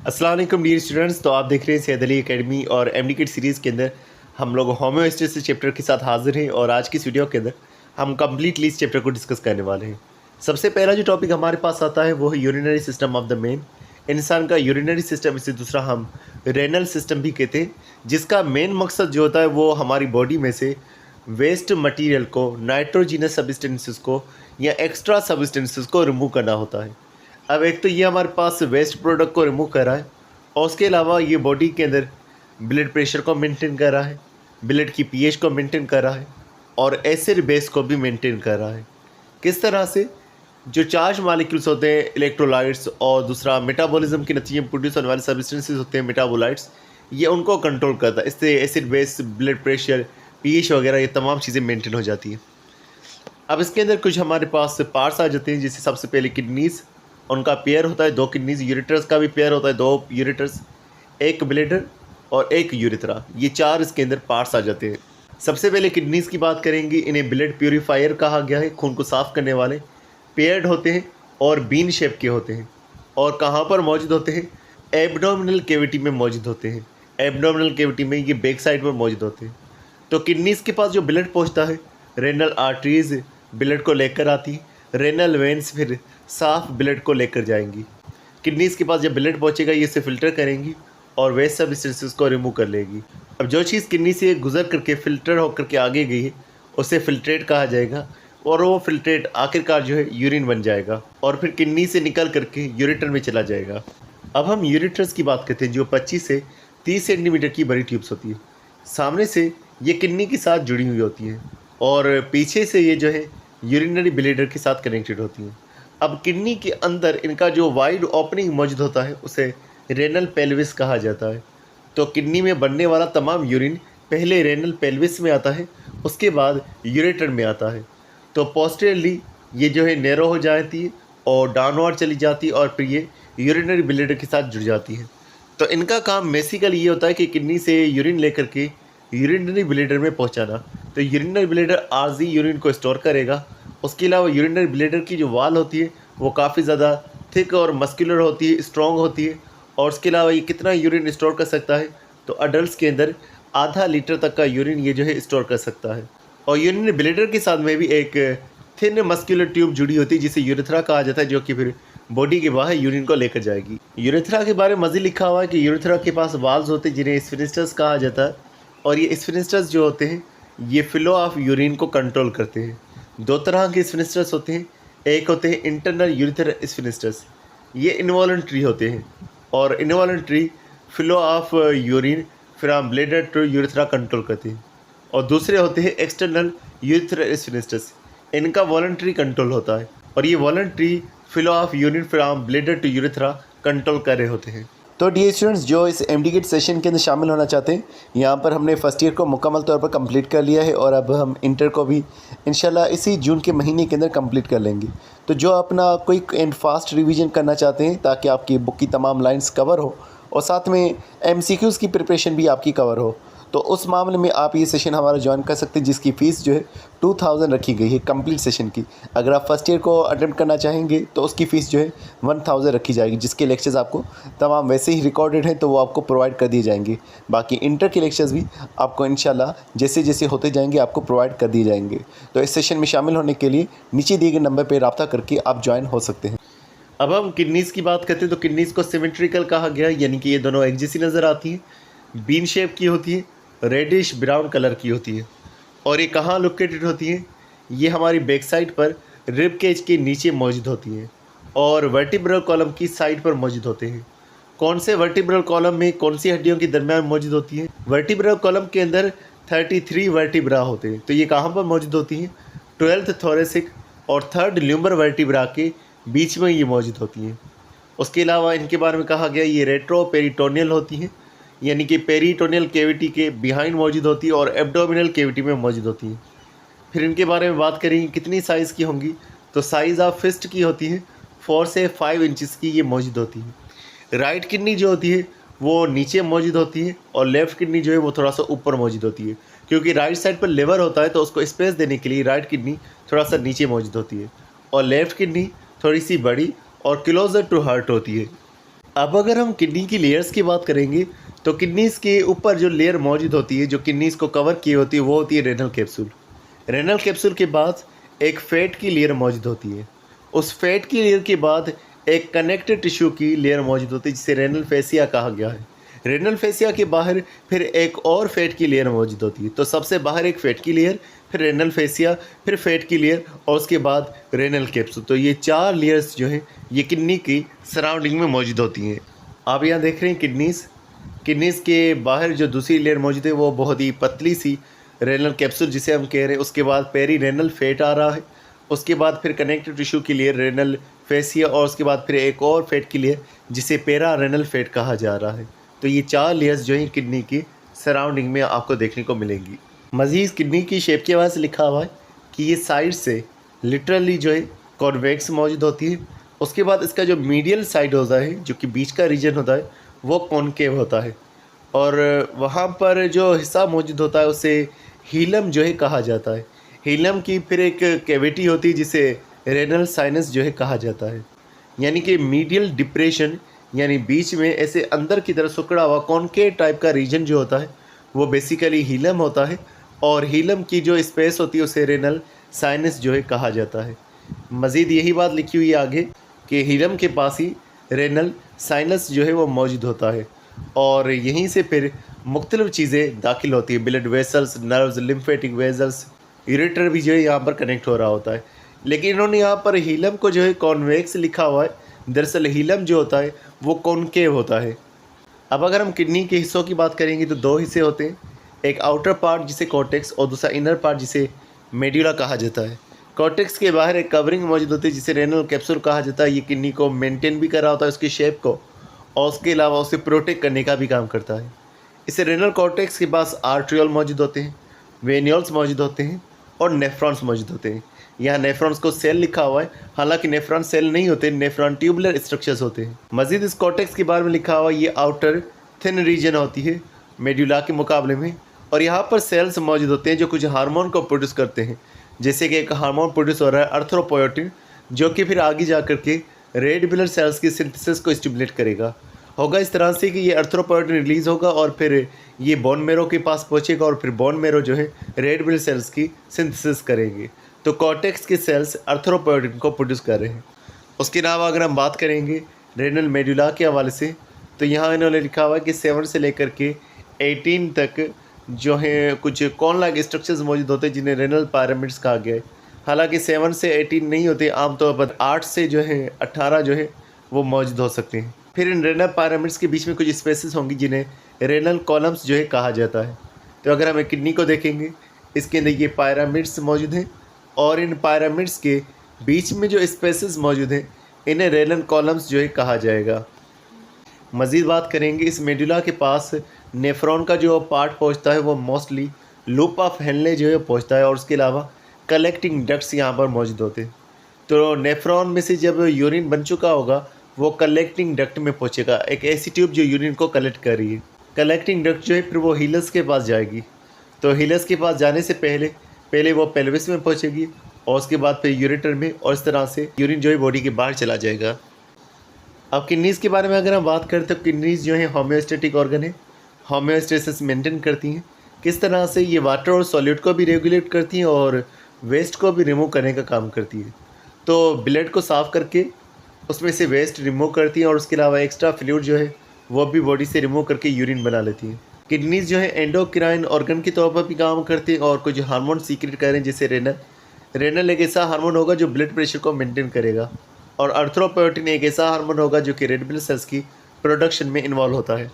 अस्सलाम वालेकुम dear students. तो आप देख रहे हैं सैयद अली एकेडमी और एमडी किट सीरीज़ के अंदर हम लोग होम्योस्टेसिस चैप्टर के साथ हाजिर हैं और आज की इस वीडियो के अंदर हम कम्प्लीटली इस चैप्टर को डिस्कस करने वाले हैं। सबसे पहला जो टॉपिक हमारे पास आता है वो है urinary system of the main. इंसान का यूरिनरी सिस्टम, इसे दूसरा हम रेनल सिस्टम भी कहते हैं, जिसका मेन मकसद जो होता है वो हमारी बॉडी में से वेस्ट मटीरियल को, नाइट्रोजिनस सब्सटेंसेस को या एक्स्ट्रा सब्सटेंसेस को रिमूव करना होता है। अब एक तो ये हमारे पास वेस्ट प्रोडक्ट को रिमूव कर रहा है और उसके अलावा ये बॉडी के अंदर ब्लड प्रेशर को मेंटेन कर रहा है, ब्लड की पीएच को मेंटेन कर रहा है और एसिड बेस को भी मेंटेन कर रहा है। किस तरह से? जो चार्ज मालिक्यूल्स होते हैं, इलेक्ट्रोलाइट्स, और दूसरा मेटाबॉलिज्म के नतीजे में प्रोड्यूस होने वाले सब्सटेंसेस होते हैं मेटाबोलाइट्स, ये उनको कंट्रोल करता है। इससे acid base, blood pressure, pH वगैरह ये तमाम चीज़ें मेंटेन हो जाती हैं। अब इसके अंदर कुछ हमारे पास पार्ट्स आ जाते हैं, जैसे सबसे पहले किडनीज़, उनका पेयर होता है 2 किडनीज़, यूरेटर्स का भी पेयर होता है 2 यूरेटर्स, एक ब्लैडर और एक यूरेथ्रा। ये 4 इसके अंदर पार्ट्स आ जाते हैं। सबसे पहले किडनीज़ की बात करेंगे। इन्हें ब्लड प्यूरीफायर कहा गया है, खून को साफ़ करने वाले। पेयर्ड होते हैं और बीन शेप के होते हैं और कहाँ पर मौजूद होते हैं? एब्डोमिनल कैविटी में मौजूद होते हैं। एब्डोमिनल कैविटी में ये बैक साइड पर मौजूद होते हैं। तो किडनीज़ के पास जो ब्लड पहुँचता है, रेनल आर्टरीज़ ब्लड को लेकर आती है, रेनल वेन्स फिर साफ ब्लड को लेकर जाएंगी। किडनीज़ के पास जब ब्लड पहुंचेगा ये इसे फिल्टर करेंगी और वेस्ट सब्सटेंसेस को रिमूव कर लेगी। अब जो चीज़ किडनी से गुजर करके फिल्टर होकर के आगे गई है उसे फिल्ट्रेट कहा जाएगा और वो फिल्ट्रेट आखिरकार जो है यूरिन बन जाएगा और फिर किडनी से निकल करके यूरेटर में चला जाएगा। अब हम यूरेटर्स की बात करते हैं, जो 25 से 30 सेंटीमीटर की बड़ी ट्यूब्स होती है। सामने से ये किडनी के साथ जुड़ी हुई होती हैं और पीछे से ये जो है यूरिनरी ब्लैडर के साथ कनेक्टेड होती हैं। अब किडनी के अंदर इनका जो वाइड ओपनिंग मौजूद होता है उसे रेनल पेल्विस कहा जाता है। तो किडनी में बनने वाला तमाम यूरिन पहले रेनल पेल्विस में आता है, उसके बाद यूरेटर में आता है। तो पोस्टेरियरली ये जो है नैरो हो जाती है और डाउनवर्ड चली जाती है और फिर ये यूरिनरी ब्लैडर के साथ जुड़ जाती है। तो इनका काम बेसिकली ये होता है कि किडनी से यूरिन लेकर के यूरिनरी ब्लैडर में पहुंचाना। तो यूरिनरी ब्लैडर आर्जी यूरिन को स्टोर करेगा। उसके अलावा यूरिनरी ब्लैडर की जो वाल होती है वो काफ़ी ज़्यादा थिक और मस्कुलर होती है, स्ट्रॉन्ग होती है। और उसके अलावा ये कितना यूरिन स्टोर कर सकता है? तो अडल्ट के अंदर आधा लीटर तक का यूरिन ये जो है स्टोर कर सकता है। और यूरिनरी ब्लैडर के साथ में भी एक थिन मस्कुलर ट्यूब जुड़ी होती है जिसे यूरेथ्रा कहा जाता है, जो कि फिर बॉडी के बाहर यूरिन को लेकर जाएगी। यूरेथ्रा के बारे में मज़ीद लिखा हुआ है कि यूरेथ्रा के पास वाल्व्स होते हैं जिन्हें स्फिंक्टर्स कहा जाता है और ये स्फिंक्टर्स जो होते हैं ये फ्लो ऑफ यूरिन को कंट्रोल करते हैं। 2 तरह के स्फिंक्टर्स होते हैं। एक होते हैं इंटरनल यूरेथ्रा स्फिंक्टर्स, ये इनवॉलंटरी होते हैं और involuntary flow of urine from bladder to urethra control करते हैं। और दूसरे होते हैं एक्सटर्नल यूरेथ्रा स्फिंक्टर्स, इनका वॉलंटरी कंट्रोल होता है और ये voluntary flow of urine from bladder to urethra control कर रहे होते हैं। तो डियर स्टूडेंट्स, जो इस एमडी किट सेशन के अंदर शामिल होना चाहते हैं, यहाँ पर हमने फर्स्ट ईयर को मुकम्मल तौर पर कंप्लीट कर लिया है और अब हम इंटर को भी इंशाल्लाह इसी जून के महीने के अंदर कंप्लीट कर लेंगे। तो जो अपना क्विक एंड फास्ट रिवीजन करना चाहते हैं ताकि आपकी बुक की तमाम लाइन्स कवर हो और साथ में एमसीक्यूज़ की प्रिपरेशन भी आपकी कवर हो, तो उस मामले में आप ये सेशन हमारा ज्वाइन कर सकते हैं, जिसकी फ़ीस जो है 2000 रखी गई है कंप्लीट सेशन की। अगर आप फर्स्ट ईयर को अटेम्प्ट करना चाहेंगे तो उसकी फ़ीस जो है 1000 रखी जाएगी, जिसके लेक्चर्स आपको तमाम वैसे ही रिकॉर्डेड हैं तो वो आपको प्रोवाइड कर दिए जाएंगे। बाकी इंटर के लेक्चर्स भी आपको इंशाल्लाह जैसे जैसे होते जाएंगे आपको प्रोवाइड कर दिए जाएंगे। तो इस सेशन में शामिल होने के लिए नीचे दिए गए नंबर पर रब्ता करके आप ज्वाइन हो सकते हैं। अब हम किडनीज़ की बात करते हैं तो किडनीज़ को सिमेट्रिकल कहा गया है, यानी कि ये दोनों एक जैसी नज़र आती हैं, बीन शेप की होती है, रेडिश ब्राउन कलर की होती है। और ये कहाँ लोकेटेड होती है? ये हमारी बैक साइड पर रिब केज के नीचे मौजूद होती हैं और वर्टिब्रल कॉलम की साइड पर मौजूद होते हैं। कौन से वर्टिब्रल कॉलम में कौन सी हड्डियों के दरमियान मौजूद होती है? वर्टिब्रल कॉलम के अंदर 33 वर्टिब्रा होते हैं। तो ये कहाँ पर मौजूद होती हैं? 12th थोरेसिक और 3rd ल्यूमर वर्टिब्रा के बीच में ये मौजूद होती हैं। उसके अलावा इनके बारे में कहा गया ये रेट्रो पेरिटोनियल होती हैं, यानी कि पेरिटोनियल कैविटी के बिहाइंड मौजूद होती है और एब्डोमिनल कैविटी में मौजूद होती है। फिर इनके बारे में बात करेंगे कितनी साइज़ की होंगी, तो साइज़ ऑफ फिस्ट की होती है, 4 से 5 इंचज़ की ये मौजूद होती है। राइट किडनी जो होती है वो नीचे मौजूद होती है और लेफ़्ट किडनी जो है वो थोड़ा सा ऊपर मौजूद होती है, क्योंकि राइट साइड पर लिवर होता है तो उसको स्पेस देने के लिए राइट किडनी थोड़ा सा नीचे मौजूद होती है और लेफ़्ट किडनी थोड़ी सी बड़ी और क्लोज़र टू हार्ट होती है। अब अगर हम किडनी की लेयर्स की बात करेंगे तो किडनीज के ऊपर जो लेयर मौजूद होती है, जो किडनीज को कवर की होती है, वो होती है रेनल कैप्सूल। रेनल कैप्सूल के बाद एक फैट की लेयर मौजूद होती है। उस फैट की लेयर के बाद एक कनेक्टिव टिश्यू की लेयर मौजूद होती है जिसे रेनल फेसिया कहा गया है। रेनल फेसिया के बाहर फिर एक और फैट की लेयर मौजूद होती है। तो सबसे बाहर एक फैट की लेयर, फिर रेनल फेसिया, फिर फैट की लेयर और उसके बाद रेनल कैप्सूल। तो ये 4 लेयर्स जो हैं ये किडनी की सराउंडिंग में मौजूद होती हैं। आप यहाँ देख रहे हैं किडनीज़ के बाहर जो दूसरी लेयर मौजूद है वो बहुत ही पतली सी रेनल कैप्सूल जिसे हम कह रहे हैं। उसके बाद पेरी रेनल फैट आ रहा है, उसके बाद फिर कनेक्टिव टिश्यू की लेयर रेनल फेसिया और उसके बाद फिर एक और फैट की लेयर जिसे पेरा रेनल फैट कहा जा रहा है। तो ये 4 लेयर्स जो हैं किडनी की सराउंडिंग में आपको देखने को मिलेंगी। मज़ीद किडनी की शेप के बाद लिखा हुआ है कि ये साइड से लिटरली जो है कॉन्वेक्स मौजूद होती है। उसके बाद इसका जो मीडियल साइड होता है, जो कि बीच का रीजन होता है, वो कॉनकेव होता है और वहाँ पर जो हिस्सा मौजूद होता है उसे हीलम जो है कहा जाता है। हीलम की फिर एक कैविटी होती है जिसे रेनल साइनस जो है कहा जाता है। यानी कि मीडियल डिप्रेशन, यानी बीच में ऐसे अंदर की तरफ सिकुड़ा हुआ कॉनकेव टाइप का रीजन जो होता है वो बेसिकली हीलम होता है और हीलम की जो स्पेस होती है उसे रेनल साइनस जो है कहा जाता है। मज़ीद यही बात लिखी हुई है आगे कि हीलम के पास ही रेनल साइनस जो है वो मौजूद होता है और यहीं से फिर मुख्तलिफ़ चीज़ें दाखिल होती है। Blood vessels, nerves, lymphatic vessels, ureter भी जो है यहाँ पर कनेक्ट हो रहा होता है। लेकिन इन्होंने यहाँ पर हीलम को जो है कॉन्वेक्स लिखा हुआ है। दरअसल हीलम जो होता है वो कॉनकेव होता है। अब अगर हम किडनी के हिस्सों की बात करेंगे तो 2 हिस्से होते हैं, एक आउटर पार्ट जिसे कॉर्टेक्स और दूसरा इनर पार्ट जिसे मेड्यूला कहा जाता है। कॉर्टेक्स के बाहर एक कवरिंग मौजूद होती है जिसे रेनल कैप्सूल कहा जाता है। ये किडनी को मेंटेन भी कर रहा होता है, उसकी शेप को, और उसके अलावा उसे प्रोटेक्ट करने का भी काम करता है। इसे रेनल कॉर्टेक्स के पास आर्ट्रियोल मौजूद होते हैं, वेन्यूल्स मौजूद होते हैं और नेफ्रॉन्स मौजूद होते हैं। यहाँ नेफ्रॉन्स को सेल लिखा हुआ है, हालांकि नेफ्रॉन सेल नहीं होते, नेफ्रॉन ट्यूबुलर स्ट्रक्चर्स होते हैं। मजीद इस कॉर्टेक्स के बारे में लिखा हुआ है ये आउटर थिन रीजन होती है मेड्यूला के मुकाबले में, और यहाँ पर सेल्स मौजूद होते हैं जो कुछ हार्मोन को प्रोड्यूस करते हैं। जैसे कि एक हार्मोन प्रोड्यूस हो रहा है अर्थ्रोपोएटिन, जो कि फिर आगे जा कर के रेड ब्लड सेल्स की सिंथेसिस को स्टिमुलेट करेगा। होगा इस तरह से कि ये अर्थ्रोपोएटिन रिलीज़ होगा और फिर ये बोन मेरो के पास पहुँचेगा और फिर बोन मेरो जो है रेड ब्लड सेल्स की सिंथेसिस करेंगे। तो कॉर्टेक्स के सेल्स अर्थ्रोपोएटिन को प्रोड्यूस कर रहे हैं। उसके अलावा अगर हम बात करेंगे रेनल मेडुला के हवाले से तो यहाँ इन्होंने लिखा हुआ है कि 7 से लेकर के 18 तक जो है कुछ कॉन लाइक स्ट्रक्चर्स मौजूद होते हैं जिन्हें रेनल पिरामिड्स कहा गया है। हालांकि 7 से 18 नहीं होते, आमतौर पर 8 से जो है 18 जो है वो मौजूद हो सकते हैं। फिर इन रेनल पिरामिड्स के बीच में कुछ स्पेसेस होंगी जिन्हें रेनल कॉलम्स जो है कहा जाता है। तो अगर हम किडनी को देखेंगे, इसके अंदर ये पिरामिड्स मौजूद हैं और इन पिरामिड्स के बीच में जो स्पेसेस मौजूद हैं इन्हें रेनल कॉलम्स जो है कहा जाएगा। मज़ीद बात करेंगे, इस मेडुला के पास नेफ्रॉन का जो पार्ट पहुंचता है वो मोस्टली लूप ऑफ हेनले जो है पहुंचता है और उसके अलावा कलेक्टिंग डक्ट्स यहाँ पर मौजूद होते हैं। तो नेफ्रॉन में से जब यूरिन बन चुका होगा वो कलेक्टिंग डक्ट में पहुँचेगा, एक ऐसी ट्यूब जो यूरिन को कलेक्ट कर रही है। कलेक्टिंग डक्ट जो है फिर वो हीलस के पास जाएगी। तो हीलस के पास जाने से पहले वो पेल्विस में पहुँचेगी और उसके बाद फिर यूरेटर में, और इस तरह से यूरिन जो है बॉडी के बाहर चला जाएगा। अब किडनीज़ के बारे में अगर हम बात करें तो किडनीज़ जो है होम्योस्टेटिक ऑर्गन है, होम्योस्टेसिस मेंटेन करती हैं। किस तरह से ये वाटर और सॉल्यूट को भी रेगुलेट करती हैं और वेस्ट को भी रिमूव करने का काम करती है। तो ब्लड को साफ़ करके उसमें से वेस्ट रिमूव करती हैं और उसके अलावा एक्स्ट्रा फ्लूइड जो है वो भी बॉडी से रिमूव करके यूरिन बना लेती हैं। किडनीज़ जो है एंडोक्राइन ऑर्गन के तौर पर भी काम करती हैं और कुछ हार्मोन सीक्रेट करें, जैसे रेनल एक ऐसा हार्मोन होगा जो ब्लड प्रेशर को मेंटेन करेगा और अर्थ्रोपोएटिन एक ऐसा हार्मोन होगा जो कि रेड ब्लड सेल्स की प्रोडक्शन में इन्वॉल्व होता है।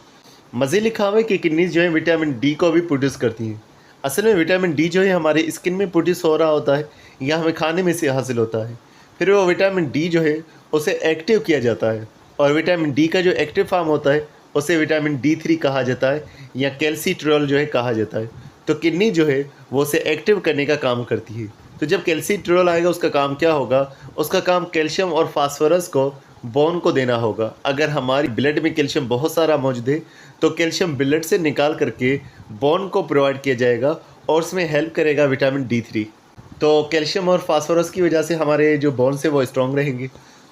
मज़े लिखा हुआ है कि किडनीज जो है विटामिन डी को भी प्रोड्यूस करती हैं। असल में विटामिन डी जो है हमारे स्किन में प्रोड्यूस हो रहा होता है या हमें खाने में से हासिल होता है। फिर वो विटामिन डी जो है उसे एक्टिव किया जाता है और विटामिन डी का जो एक्टिव फॉर्म होता है उसे विटामिन D3 कहा जाता है या कैल्सीट्रियोल जो है कहा जाता है। तो किडनी जो है वो उसे एक्टिव करने का काम करती है। तो जब कैल्सीट्रियोल आएगा उसका काम क्या होगा, उसका काम कैल्शियम और फास्फोरस को बोन को देना होगा। अगर हमारी ब्लड में कैल्शियम बहुत सारा मौजूद है तो कैल्शियम ब्लड से निकाल करके बोन को प्रोवाइड किया जाएगा और उसमें हेल्प करेगा विटामिन D3। तो कैल्शियम और फास्फोरस की वजह से हमारे जो बोन्स है वो स्ट्रॉन्ग रहेंगे।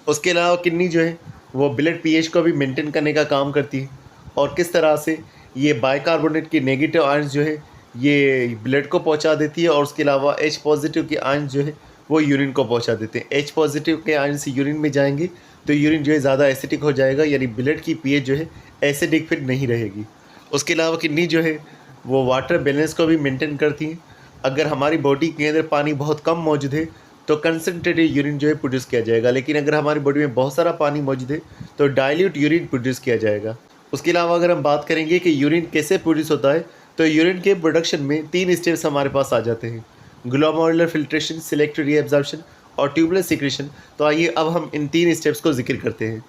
उसके अलावा किडनी जो है वो ब्लड पीएच को भी मेंटेन करने का काम करती है और किस तरह से ये बाइकार्बोनेट की नेगेटिव आयंस जो है ये ब्लड को पहुंचा देती है और उसके अलावा H पॉजिटिव के आयंस जो है वो यूरिन को पहुंचा देते हैं। H पॉजिटिव के आयंस यूरिन में जाएंगे तो यूरिन जो है ज़्यादा एसिडिक हो जाएगा, यानी ब्लड की पीएच जो है एसिडिक फिर नहीं रहेगी। उसके अलावा किडनी जो है वो वाटर बैलेंस को भी मेंटेन करती है। अगर हमारी बॉडी के अंदर पानी बहुत कम मौजूद है तो कंसनट्रेटेड यूरिन जो है प्रोड्यूस किया जाएगा, लेकिन अगर हमारी बॉडी में बहुत सारा पानी मौजूद है तो डाइल्यूट यूरिन प्रोड्यूस किया जाएगा। उसके अलावा अगर हम बात करेंगे कि यूरिन कैसे प्रोड्यूस होता है तो यूरिन के प्रोडक्शन में 3 स्टेप्स हमारे पास आ जाते हैं, ग्लोमेरुलर फिल्ट्रेशन, सिलेक्टिव रीएब्जॉर्प्शन और ट्यूबुलर सिक्रेशन। तो आइए अब हम इन 3 स्टेप्स को जिक्र करते हैं।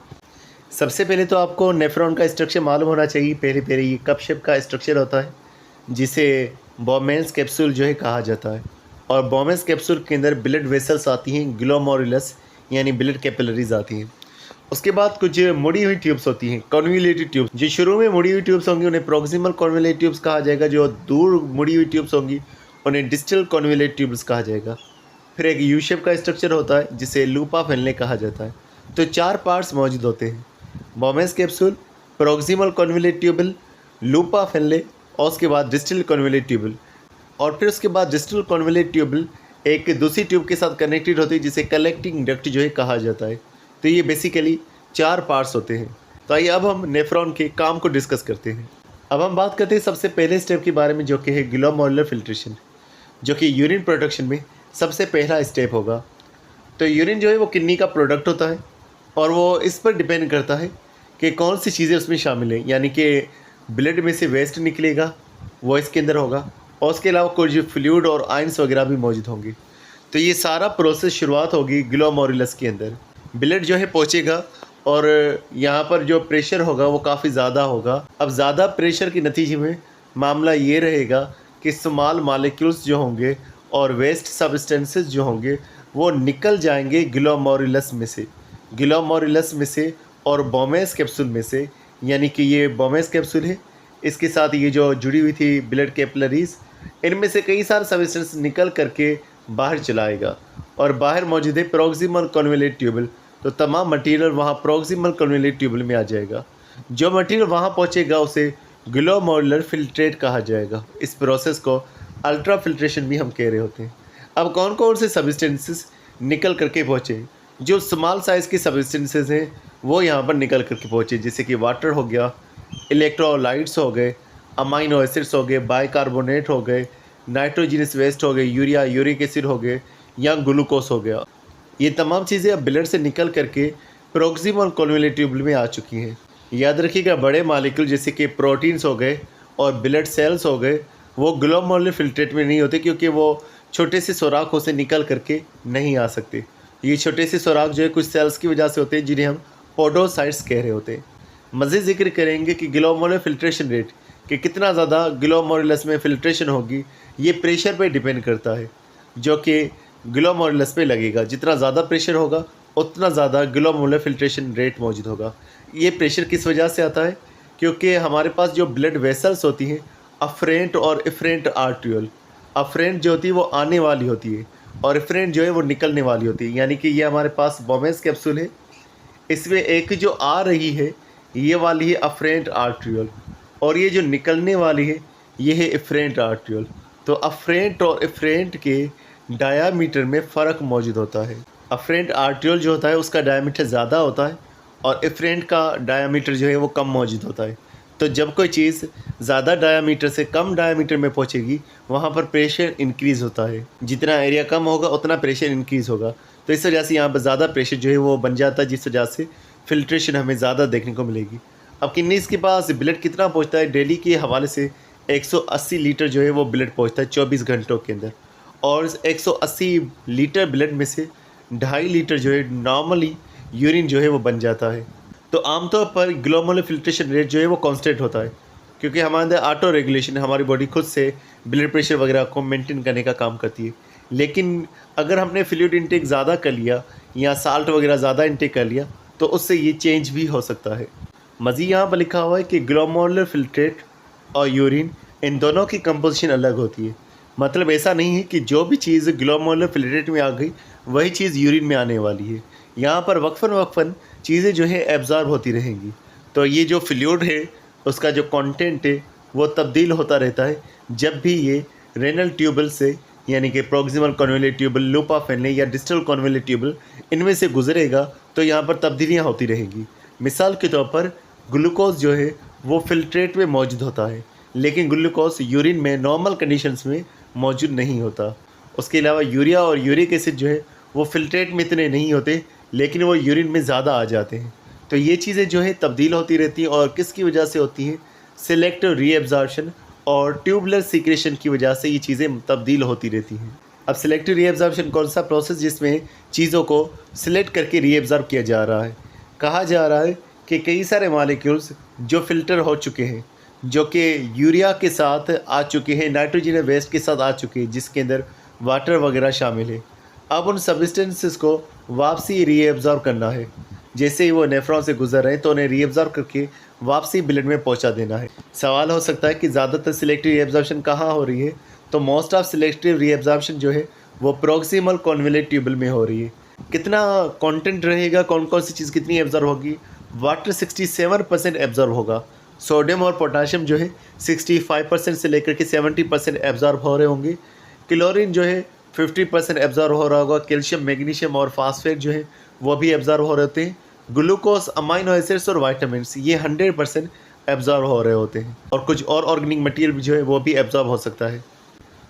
सबसे पहले तो आपको नेफ्रॉन का स्ट्रक्चर मालूम होना चाहिए। पहले ये कप शेप का स्ट्रक्चर होता है जिसे बोमेन्स कैप्सूल जो है कहा जाता है, और बोमेन्स कैप्सूल के अंदर ब्लड वेसल्स आती हैं, ग्लोमेरुलस यानी ब्लड कैपिलरीज आती हैं। उसके बाद कुछ मुड़ी हुई ट्यूब्स होती हैं, कॉन्वोल्यूटेड ट्यूब्स। जो शुरू में मुड़ी हुई ट्यूब्स होंगी उन्हें प्रॉक्सिमल कॉन्वोल्यूटेड ट्यूब्स कहा जाएगा, जो दूर मुड़ी हुई ट्यूब्स होंगी उन्हें डिस्टल कॉन्वोल्यूटेड ट्यूब्स कहा जाएगा। फिर एक यू शेप का स्ट्रक्चर होता है जिसे लूपा फेनले कहा जाता है। तो 4 पार्ट्स मौजूद होते हैं, Bowman's capsule, proximal convoluted tubule, loop of Henle और उसके बाद डिस्टल कॉन्वोल्यूटेड ट्यूबल। और फिर उसके बाद डिस्टल कॉन्वोल्यूटेड ट्यूबल एक दूसरी ट्यूब के साथ कनेक्टेड होती है जिसे कलेक्टिंग डक्ट जो है कहा जाता है। तो ये बेसिकली 4 पार्ट्स होते हैं। तो आइए अब हम नेफ्रॉन के काम को डिस्कस करते हैं। अब हम बात करते हैं सबसे पहले स्टेप के बारे में, जो कि है ग्लोमेरुलर फिल्ट्रेशन, जो कि यूरिन प्रोडक्शन में सबसे पहला स्टेप होगा। तो यूरिन जो है वो किडनी का प्रोडक्ट होता है और वो इस पर डिपेंड करता है कि कौन सी चीज़ें उसमें शामिल हैं, यानी कि ब्लड में से वेस्ट निकलेगा वो इसके अंदर होगा और उसके अलावा कुछ फ्लूइड और आयंस वगैरह भी मौजूद होंगे। तो ये सारा प्रोसेस शुरुआत होगी ग्लोमेरुलस के अंदर। ब्लड जो है पहुँचेगा और यहाँ पर जो प्रेशर होगा वो काफ़ी ज़्यादा होगा। अब ज़्यादा प्रेशर के नतीजे में मामला ये रहेगा कि स्मॉल मॉलिक्यूल्स जो होंगे और वेस्ट सब्सटेंसेस जो होंगे वो निकल जाएंगे ग्लोमेरुलस में से और बोमेन्स कैप्सूल में से, यानी कि ये बोमेन्स कैप्सूल है, इसके साथ ये जो जुड़ी हुई थी ब्लड कैपिलरीज, इनमें से कई सारे सब्सटेंस निकल करके बाहर चलाएगा और बाहर मौजूद है प्रॉक्सिमल कॉन्वोल्यूटेड ट्यूबल। तो तमाम मटेरियल वहाँ प्रॉक्सिमल कॉन्वोल्यूटेड ट्यूबल में आ जाएगा। जो मटेरियल वहाँ पहुँचेगा उसे ग्लोमेरुलर फिल्ट्रेट कहा जाएगा। इस प्रोसेस को अल्ट्रा फिल्ट्रेशन भी हम कह रहे होते हैं। अब कौन कौन से सब्सटेंसेस निकल करके पहुँचे? जो स्मॉल साइज़ के सब्सटेंसेस हैं वो यहाँ पर निकल करके पहुँचे, जैसे कि वाटर हो गया, इलेक्ट्रोलाइट्स हो गए, अमाइनो एसिड्स हो गए, बाइकार्बोनेट हो गए, नाइट्रोजनस वेस्ट हो गए, यूरिया, यूरिक एसिड हो गए या ग्लूकोज हो गया। ये तमाम चीज़ें अब ब्लड से निकल करके प्रॉक्सिमल कॉन्वोल्यूटेड ट्यूबल में आ चुकी हैं। याद रखिएगा, बड़े मॉलिक्यूल जैसे कि प्रोटीन्स हो गए और ब्लड सेल्स हो गए वो ग्लोमेरुलर फिल्ट्रेट में नहीं होते, क्योंकि वो छोटे से सुराखों से निकल करके नहीं आ सकते। ये छोटे से सुराख जो है कुछ सेल्स की वजह से होते हैं जिन्हें हम पोडोसाइट्स कह रहे होते हैं। मज़ीद जिक्र करेंगे कि ग्लोमेरुलर फिल्ट्रेशन रेट कि कितना ज़्यादा ग्लोमेरुलस में फिल्ट्रेशन होगी ये प्रेशर पे डिपेंड करता है, जो कि ग्लोमेरुलस पे लगेगा। जितना ज़्यादा प्रेशर होगा उतना ज़्यादा ग्लोमेरुलर फिल्ट्रेशन रेट मौजूद होगा। ये प्रेशर किस वजह से आता है? क्योंकि हमारे पास जो ब्लड वेसल्स होती हैं, अफरेंट और इफरेंट आर्ट्रियल, अफरेंट जो होती है वो आने वाली होती है और इफरेंट जो है वो निकलने वाली होती है। यानी कि ये हमारे पास बोमेन्स कैप्सूल है, इसमें एक जो आ रही है ये वाली है अफरेंट आर्ट्रियल और ये जो निकलने वाली है ये है इफरेंट आर्ट्रियल। तो अफरेंट और इफरेंट के डायामीटर में फ़र्क मौजूद होता है। अफरेंट आर्ट्रियल जो होता है उसका डायामीटर ज़्यादा होता है और इफरेंट का डायामीटर जो है वो कम मौजूद होता है। तो जब कोई चीज़ ज़्यादा डायामीटर से कम डायामीटर में पहुंचेगी वहाँ पर प्रेशर इंक्रीज़ होता है। जितना एरिया कम होगा उतना प्रेशर इंक्रीज़ होगा। तो इस वजह से यहाँ पर ज़्यादा प्रेशर जो है वो बन जाता है, जिस वजह से फिल्ट्रेशन हमें ज़्यादा देखने को मिलेगी। अब किडनीज़ के पास ब्लड कितना पहुँचता है? डेली के हवाले से 180 लीटर जो है वो ब्लड पहुँचता है 24 घंटों के अंदर, और 180 लीटर ब्लड में से 2.5 लीटर जो है नॉर्मली यूरिन जो है वो बन जाता है। तो आमतौर पर ग्लोमेरुलर फिल्ट्रेशन रेट जो है वो कांस्टेंट होता है, क्योंकि हमारे अंदर ऑटो रेगुलेशन, हमारी बॉडी खुद से ब्लड प्रेशर वगैरह को मेंटेन करने का काम करती है। लेकिन अगर हमने फ्लूइड इंटेक ज़्यादा कर लिया या साल्ट वगैरह ज़्यादा इंटेक कर लिया तो उससे ये चेंज भी हो सकता है। मज़ीद यहाँ पर लिखा हुआ है कि ग्लोमेरुलर फिल्ट्रेट और यूरिन इन दोनों की कंपोजिशन अलग होती है। मतलब ऐसा नहीं है कि जो भी चीज़ ग्लोमेरुलर फिल्ट्रेट में आ गई वही चीज़ यूरिन में आने वाली है। यहाँ पर वक्फन चीज़ें जो है एब्ज़ॉर्ब होती रहेंगी। तो ये जो फ्लूइड है उसका जो कंटेंट है वो तब्दील होता रहता है जब भी ये रेनल ट्यूबल से यानी कि प्रॉक्सिमल कॉन्वोल्यूट ट्यूबल, लूपा फेनले या डिस्टल कॉन्वोल्यूट ट्यूबल इनमें से गुजरेगा तो यहाँ पर तब्दीलियाँ होती रहेंगी। मिसाल के तौर पर ग्लूकोज जो है वो फिल्ट्रेट में मौजूद होता है, लेकिन ग्लूकोज यूरिन में नॉर्मल कंडीशंस में मौजूद नहीं होता। उसके अलावा यूरिया और यूरिक एसिड जो है वो फिल्ट्रेट में इतने नहीं होते, लेकिन वो यूरिन में ज़्यादा आ जाते हैं। तो ये चीज़ें जो है तब्दील होती रहती हैं और किसकी वजह से होती हैं? सिलेक्टिव रीएब्जॉर्प्शन और ट्यूबुलर सीक्रेशन की वजह से ये चीज़ें तब्दील होती रहती हैं। अब सिलेक्टिव रीएब्जॉर्प्शन कौन सा प्रोसेस जिसमें चीज़ों को सिलेक्ट करके रीएब्जॉर्ब किया जा रहा है? कहा जा रहा है कि कई सारे मॉलिक्यूल्स जो फ़िल्टर हो चुके हैं, जो कि यूरिया के साथ आ चुके हैं, नाइट्रोजन वेस्ट के साथ आ चुके हैं, जिसके अंदर वाटर वगैरह शामिल है, अब उन सब्सटेंसेस को वापसी रीएब्जॉर्ब करना है। जैसे ही वो नेफ्रॉन से गुजर रहे हैं तो उन्हें रीएब्जॉर्ब करके वापसी ब्लड में पहुंचा देना है। सवाल हो सकता है कि ज़्यादातर सिलेक्टिव रीएब्जॉर्प्शन कहाँ हो रही है? तो मोस्ट ऑफ सिलेक्टिव रीएब्जॉर्प्शन जो है वो प्रॉक्सिमल कॉन्वोल्यूट ट्यूबल में हो रही है। कितना कंटेंट रहेगा, कौन कौन सी चीज़ कितनी एब्जॉर्ब होगी? वाटर 67% एब्जॉर्ब होगा। सोडियम और पोटाशियम जो है 65% से लेकर के 70% एब्जॉर्ब हो रहे होंगे। क्लोरीन जो है 50% एब्जॉर्ब हो रहा होगा। कैल्शियम, मैग्नीशियम और फास्फेट जो है वो भी एब्जॉर्ब हो रहे होते हैं। ग्लूकोज, अमाइनो एसिड्स और वाइटामिन ये 100% एब्जॉर्ब हो रहे होते हैं, और कुछ और ऑर्गेनिक मटेरियल जो है वो भी एब्जॉर्ब हो सकता है।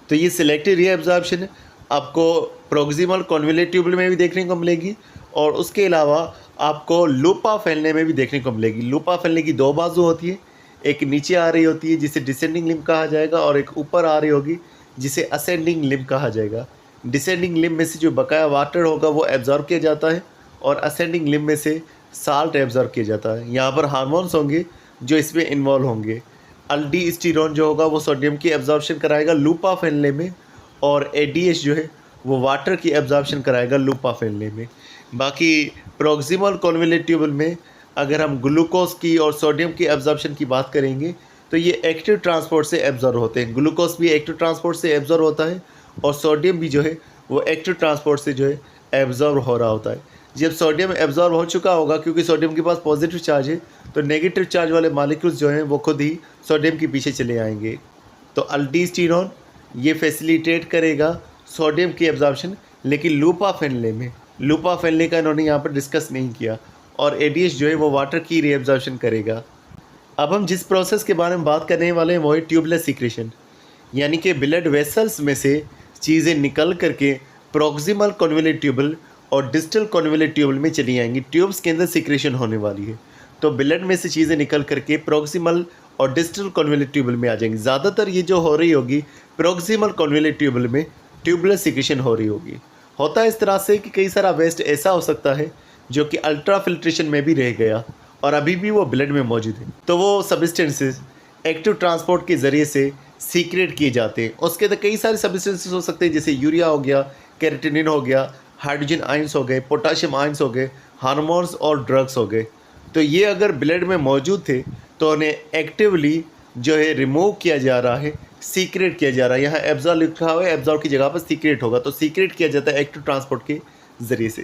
तो ये सिलेक्टिव रीएब्जॉर्प्शन आपको प्रॉक्सिमल कॉन्वोल्यूट ट्यूबल में भी देखने को मिलेगी, और उसके अलावा आपको लूपा फैलने में भी देखने को मिलेगी। लूपा फैलने की दो बाजू होती है, एक नीचे आ रही होती है जिसे डिसेंडिंग लिम्ब कहा जाएगा, और एक ऊपर आ रही होगी जिसे असेंडिंग लिम्ब कहा जाएगा। डिसेंडिंग लिम्ब में से जो बकाया वाटर होगा वो एब्जॉर्ब किया जाता है, और असेंडिंग लिम्ब में से साल्ट एब्जॉर्ब किया जाता है। यहाँ पर हार्मोन्स होंगे जो इसमें इन्वॉल्व होंगे। अल्डीस्टेरोन जो होगा वो सोडियम की एब्जॉर्प्शन कराएगा लूपा फैलने में, और एडीएच जो है वो वाटर की एब्जॉर्प्शन कराएगा लूपा फैलने में। बाकी प्रॉक्सिमल कॉन्वोल्यूट ट्यूबल में अगर हम ग्लूकोज की और सोडियम की एब्जॉर्प्शन की बात करेंगे तो ये एक्टिव ट्रांसपोर्ट से एब्जॉर्ब होते हैं। ग्लूकोज भी एक्टिव ट्रांसपोर्ट से एब्जॉर्ब होता है, और सोडियम भी जो है वो एक्टिव ट्रांसपोर्ट से जो है एब्जॉर्ब हो रहा होता है। जब सोडियम एब्जॉर्ब हो चुका होगा, क्योंकि सोडियम के पास पॉजिटिव चार्ज है, तो नेगेटिव चार्ज वाले मॉलिक्यूल्स जो हैं वो खुद ही सोडियम के पीछे चले आएंगे। तो अल्डीस्टेरोन ये फैसिलिटेट करेगा सोडियम की एब्जॉर्प्शन, लेकिन लूपा फैलने का इन्होंने यहाँ पर डिस्कस नहीं किया, और एडीएच जो है वो वाटर की रीएब्जॉर्प्शन करेगा। अब हम जिस प्रोसेस के बारे में बात करने वाले हैं वो है ट्यूबुलर सीक्रेशन, यानी कि ब्लड वेसल्स में से चीज़ें निकल करके प्रॉक्सिमल कॉन्वोल्यूट ट्यूबल और डिस्टल कॉन्वोल्यूट ट्यूबल में चली आएंगी। ट्यूब्स के अंदर सीक्रेशन होने वाली है, तो ब्लड में से चीज़ें निकल करके प्रॉक्सिमल और डिस्टल कॉन्वोल्यूट ट्यूबल में आ जाएंगी। ज़्यादातर ये जो हो रही होगी प्रॉक्सिमल कॉन्वोल्यूट ट्यूबल में ट्यूबुलर सीक्रेशन हो रही होगी। होता है इस तरह से कि कई सारा वेस्ट ऐसा हो सकता है जो कि अल्ट्रा फिल्ट्रेशन में भी रह गया और अभी भी वो ब्लड में मौजूद है, तो वो सब्सटेंसेस एक्टिव ट्रांसपोर्ट के ज़रिए से सीक्रेट किए जाते हैं। उसके अंदर कई सारे सब्सटेंसेस हो सकते हैं, जैसे यूरिया हो गया, कैरेटिनिन हो गया, हाइड्रोजन आयंस हो गए, पोटाशियम आयंस हो गए, हार्मोन्स और ड्रग्स हो गए। तो ये अगर ब्लड में मौजूद थे तो उन्हें एक्टिवली जो है रिमूव किया जा रहा है, सीक्रेट किया जा रहा है। यहाँ एब्जॉर्ब लिखा हुआ है, एब्जॉर्ब की जगह पर सीक्रेट होगा, तो सीक्रेट किया जाता है एक्टिव ट्रांसपोर्ट के ज़रिए से।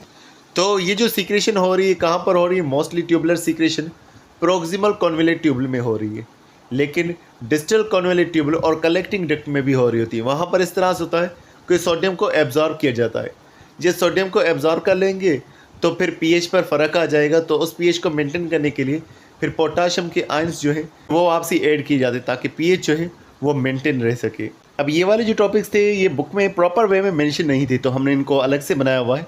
तो ये जो सीक्रेशन हो रही है कहाँ पर हो रही है? Mostly tubular secretion proximal convoluted tubule में हो रही है, लेकिन डिस्टल कॉन्वोल्यूट ट्यूबल और कलेक्टिंग डक्ट में भी हो रही होती है। वहाँ पर इस तरह से होता है कि सोडियम को एब्जॉर्ब किया जाता है। जब सोडियम को एब्जॉर्ब कर लेंगे तो फिर पीएच पर फ़र्क आ जाएगा, तो उस पीएच को मेंटेन करने के लिए फिर पोटाशियम के आयंस जो है वो आपसी ऐड किए जाते हैं ताकि पीएच जो है वो मेंटेन रह सके। अब ये वाले जो टॉपिक्स थे ये बुक में प्रॉपर वे में मेंशन नहीं थे, तो हमने इनको अलग से बनाया हुआ है।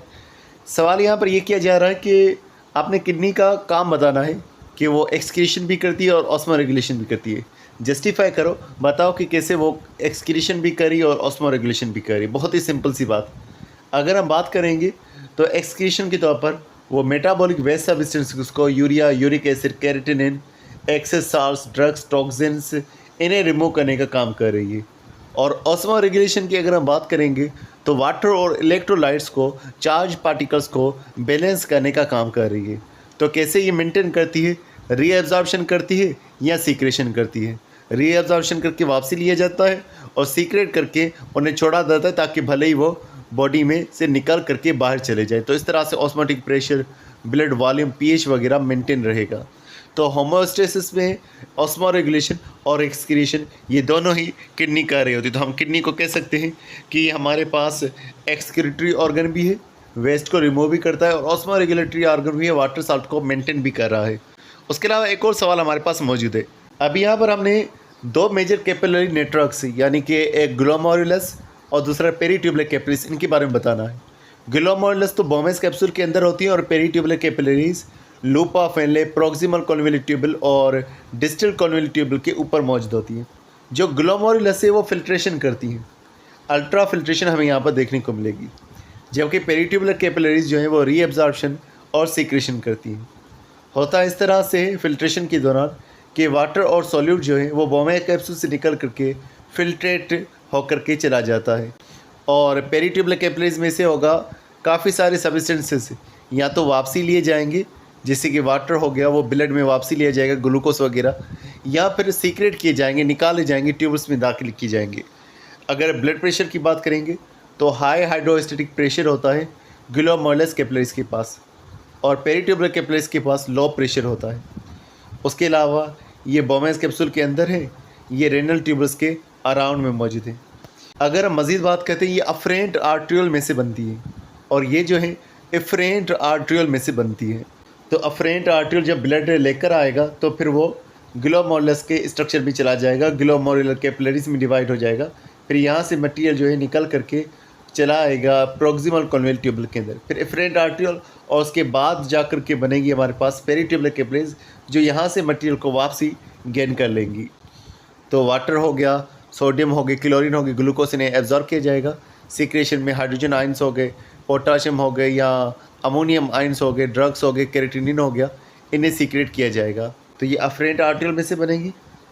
सवाल यहाँ पर ये किया जा रहा है कि आपने किडनी का काम बताना है कि वो एक्सक्रीशन भी करती है और ऑस्मो रेगुलेशन भी करती है। जस्टिफाई करो, बताओ कि कैसे वो एक्सक्रीशन भी करी और ऑस्मो रेगुलेशन भी करी। बहुत ही सिंपल सी बात। अगर हम बात करेंगे तो एक्सक्रीशन के तौर पर वो मेटाबॉलिक वेस्ट सब्सटेंसेस को urea, uric acid, creatinine, excess salts, drugs, toxins इन्हें रिमूव करने का काम कर रही है। और ऑस्मो रेगुलेशन की अगर हम बात करेंगे तो वाटर और इलेक्ट्रोलाइट्स को, चार्ज पार्टिकल्स को बैलेंस करने का काम कर रही है। तो कैसे ये मेंटेन करती है? रीएब्जॉर्प्शन करती है या सीक्रेशन करती है? रीएब्जॉर्प्शन करके वापसी लिया जाता है और सीक्रेट करके उन्हें छोड़ा जाता है ताकि भले ही वो बॉडी में से निकल करके बाहर चले जाए। तो इस तरह से osmotic pressure, blood volume, pH वगैरह मेंटेन रहेगा। तो होमोस्टेसिस में ऑस्मो रेगुलेशन और एक्सक्रीशन ये दोनों ही किडनी कार्य होती है। तो हम किडनी को कह सकते हैं कि हमारे पास एक्सक्रीटरी ऑर्गन भी है, वेस्ट को रिमूव भी करता है, और ऑस्मो रेगुलेटरी ऑर्गन भी है, वाटर साल्ट को मेंटेन भी कर रहा है। उसके अलावा एक और सवाल हमारे पास मौजूद है। अभी यहाँ पर हमने दो मेजर कैपिलरी नेटवर्क्स यानी कि एक ग्लोमेरुलस और दूसरा पेरीट्यूबुलर कैपिलरीज, इनके बारे में बताना है। ग्लोमेरुलस तो बोमेस कैप्सूल के अंदर होती है और peritubular capillaries loop of Henle, proximal convoluted tubule और डिस्टल कॉन्वोल्यूट ट्यूबल के ऊपर मौजूद होती है। जो ग्लोमेरुलस है वो फिल्ट्रेशन करती हैं, अल्ट्रा फिल्ट्रेशन हमें यहाँ पर देखने को मिलेगी, जबकि पेरीट्यूबुलर कैपिलरीज जो है वो रीअब्जॉर्प्शन और सीक्रेशन करती हैं। होता है इस तरह से फिल्ट्रेशन के दौरान कि वाटर और सॉल्यूट जो है वो बोमे कैप्सूल से निकल करके फिल्ट्रेट होकर के चला जाता है, और पेरीट्यूबुलर कैपिलरीज में से होगा काफ़ी सारे सब्सटेंसेस या तो वापसी लिए जाएंगे, जैसे कि वाटर हो गया वो ब्लड में वापसी लिया जाएगा, ग्लूकोज वगैरह, या फिर सीक्रेट किए जाएंगे, निकाले जाएंगे, ट्यूब्स में दाखिल किए जाएंगे। अगर ब्लड प्रेशर की बात करेंगे तो हाई हाइड्रोस्टेटिक प्रेशर होता है ग्लोमेरुलस कैपिलरीज के पास, और पेरीट्यूबुलर कैपिलरीज के पास लो प्रेशर होता है। उसके अलावा ये बोमेस कैप्सूल के अंदर है, ये रेनल ट्यूबल्स के अराउंड में मौजूद है। अगर हम मज़ीद बात करते हैं, ये अफरेंट आर्ट्रियोल में से बनती है, और ये जो है एफरेंट आर्ट्रियोल में से बनती है। तो अफरेंट आर्ट्रियोल जब ब्लड लेकर आएगा तो फिर वो ग्लोमेरुलस के स्ट्रक्चर में चला जाएगा, ग्लोमेरुलर कैपिलरीज में डिवाइड हो जाएगा, फिर यहाँ से मटेरियल जो है निकल करके चला आएगा प्रॉक्सिमल कॉन्वोल्यूट ट्यूबल के अंदर, फिर एफरेंट आर्ट्रियोल, और उसके बाद जा कर के बनेगी हमारे पास पेरीट्यूबुलर कैपिलरीज जो यहाँ से मटेरियल को वापसी गेन कर लेंगी। तो वाटर हो गया, सोडियम हो गए, क्लोरीन हो गए, ग्लूकोज इन्हें एब्जॉर्ब किया जाएगा। सीक्रेशन में हाइड्रोजन आयंस हो गए, पोटाशियम हो गए, या अमोनियम आयंस हो गए, ड्रग्स हो गए, केराटिनिन हो गया, इन्हें सीक्रेट किया जाएगा। तो ये अफरेंट आर्ट्रियोल में से बनेंगी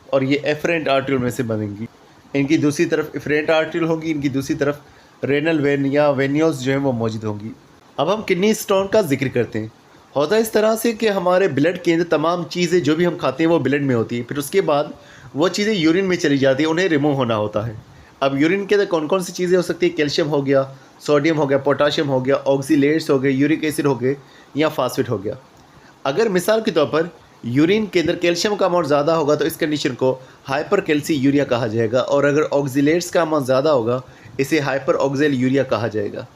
और ये एफरेंट आर्ट्रियोल में से बनेंगी। इनकी दूसरी तरफ एफरेंट आर्ट्रियोल होगी, इनकी दूसरी तरफ रेनल वेन या वेन्यूल्स जो हैं वो मौजूद होंगी। अब हम किडनी स्टोन का जिक्र करते हैं। होता है इस तरह से कि हमारे ब्लड के अंदर तमाम चीज़ें जो भी हम खाते हैं वो ब्लड में होती है, फिर उसके बाद वो चीज़ें यूरिन में चली जाती है, उन्हें रिमूव होना होता है। अब यूरिन के अंदर कौन कौन सी चीज़ें हो सकती है? कैल्शियम हो गया, सोडियम हो गया, पोटाशियम हो गया, ऑक्सीलेट्स हो गए, यूरिक एसिड हो गए, या फास्फेट हो गया। अगर मिसाल के तौर पर यूरिन के अंदर कैल्शियम का अमाउंट ज़्यादा होगा तो इस कंडीशन को हाइपर कैल्सी यूरिया कहा जाएगा, और अगर ऑक्सीलेट्स का अमाउंट ज़्यादा होगा इसे हाइपर ऑक्जेल यूरिया कहा जाएगा।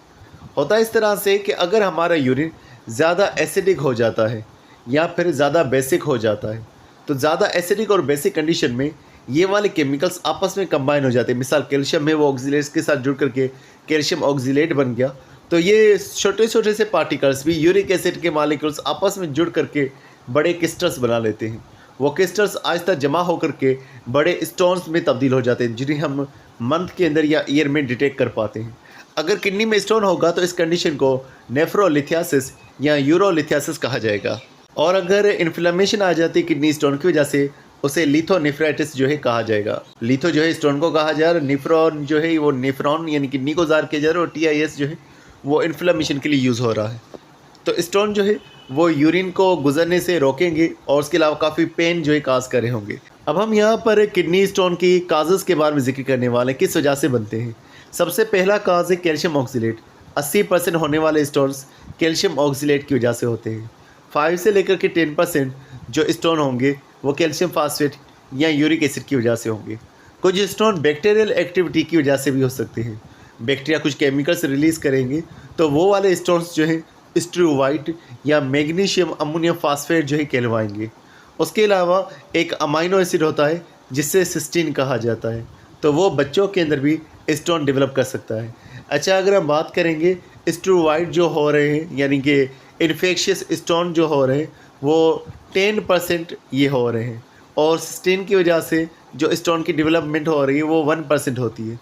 होता है इस तरह से कि अगर हमारा यूरिन ज़्यादा एसिडिक हो जाता है या फिर ज़्यादा बेसिक हो जाता है, तो ज़्यादा एसिडिक और बेसिक कंडीशन में ये वाले केमिकल्स आपस में कंबाइन हो जाते हैं। मिसाल कैल्शियम में वो ऑक्सीलेट्स के साथ जुड़ करके कैल्शियम ऑक्सीलेट बन गया, तो ये छोटे छोटे से पार्टिकल्स भी यूरिक एसिड के मॉलिक्यूल्स आपस में जुड़ करके बड़े क्रिस्टल्स बना लेते हैं। वो क्रिस्टल्स आहिस्ता जमा होकर के बड़े स्टोन्स में तब्दील हो जाते हैं, जिन्हें हम मंथ के अंदर या ईयर में डिटेक्ट कर पाते हैं। अगर किडनी में स्टोन होगा तो इस कंडीशन को नेफ्रोलिथियासिस या यूरोलिथियासिस कहा जाएगा, और अगर इन्फ्लेमेशन आ जाती है किडनी स्टोन की वजह से उसे लिथोनेफ्राइटिस जो है कहा जाएगा। लिथो जो है स्टोन को कहा जा रहा है, निफ्रॉन जो है वो नेफ्रॉन यानी किडनी को ज़ाहिर किया जा रहा है, और TIS जो है वो इन्फ्लेमेशन के लिए यूज़ हो रहा है। तो स्टोन जो है वो यूरिन को गुजरने से रोकेंगे, और उसके अलावा काफ़ी पेन जो है काज कर रहे होंगे। अब हम यहाँ पर किडनी स्टोन की काजेज़ के बारे में जिक्र करने वाले हैं, किस वजह से बनते हैं। सबसे पहला काज है कैल्शियम ऑक्सीलेट। 80% होने वाले स्टोन्स कैल्शियम ऑक्सीलेट की वजह से होते हैं। 5 से लेकर के 10% जो स्टोन होंगे वो कैल्शियम फास्फेट या यूरिक एसिड की वजह से होंगे। कुछ स्टोन बैक्टीरियल एक्टिविटी की वजह से भी हो सकते हैं। बैक्टीरिया कुछ केमिकल्स रिलीज़ करेंगे तो वो वाले स्टोन्स जो हैं स्ट्रूवाइट या मैग्नीशियम अमोनियम फास्फेट जो है कहलवाएंगे। उसके अलावा एक अमाइनो एसिड होता है जिससे सिस्टीन कहा जाता है, तो वो बच्चों के अंदर भी स्टोन डेवलप कर सकता है। अच्छा, अगर हम बात करेंगे स्ट्रूवाइट जो हो रहे हैं यानी कि इन्फेक्शियस स्टोन जो हो रहे हैं वो 10% ये हो रहे हैं, और सिस्टीन की वजह से जो स्टोन की डेवलपमेंट हो रही है वो 1% होती है।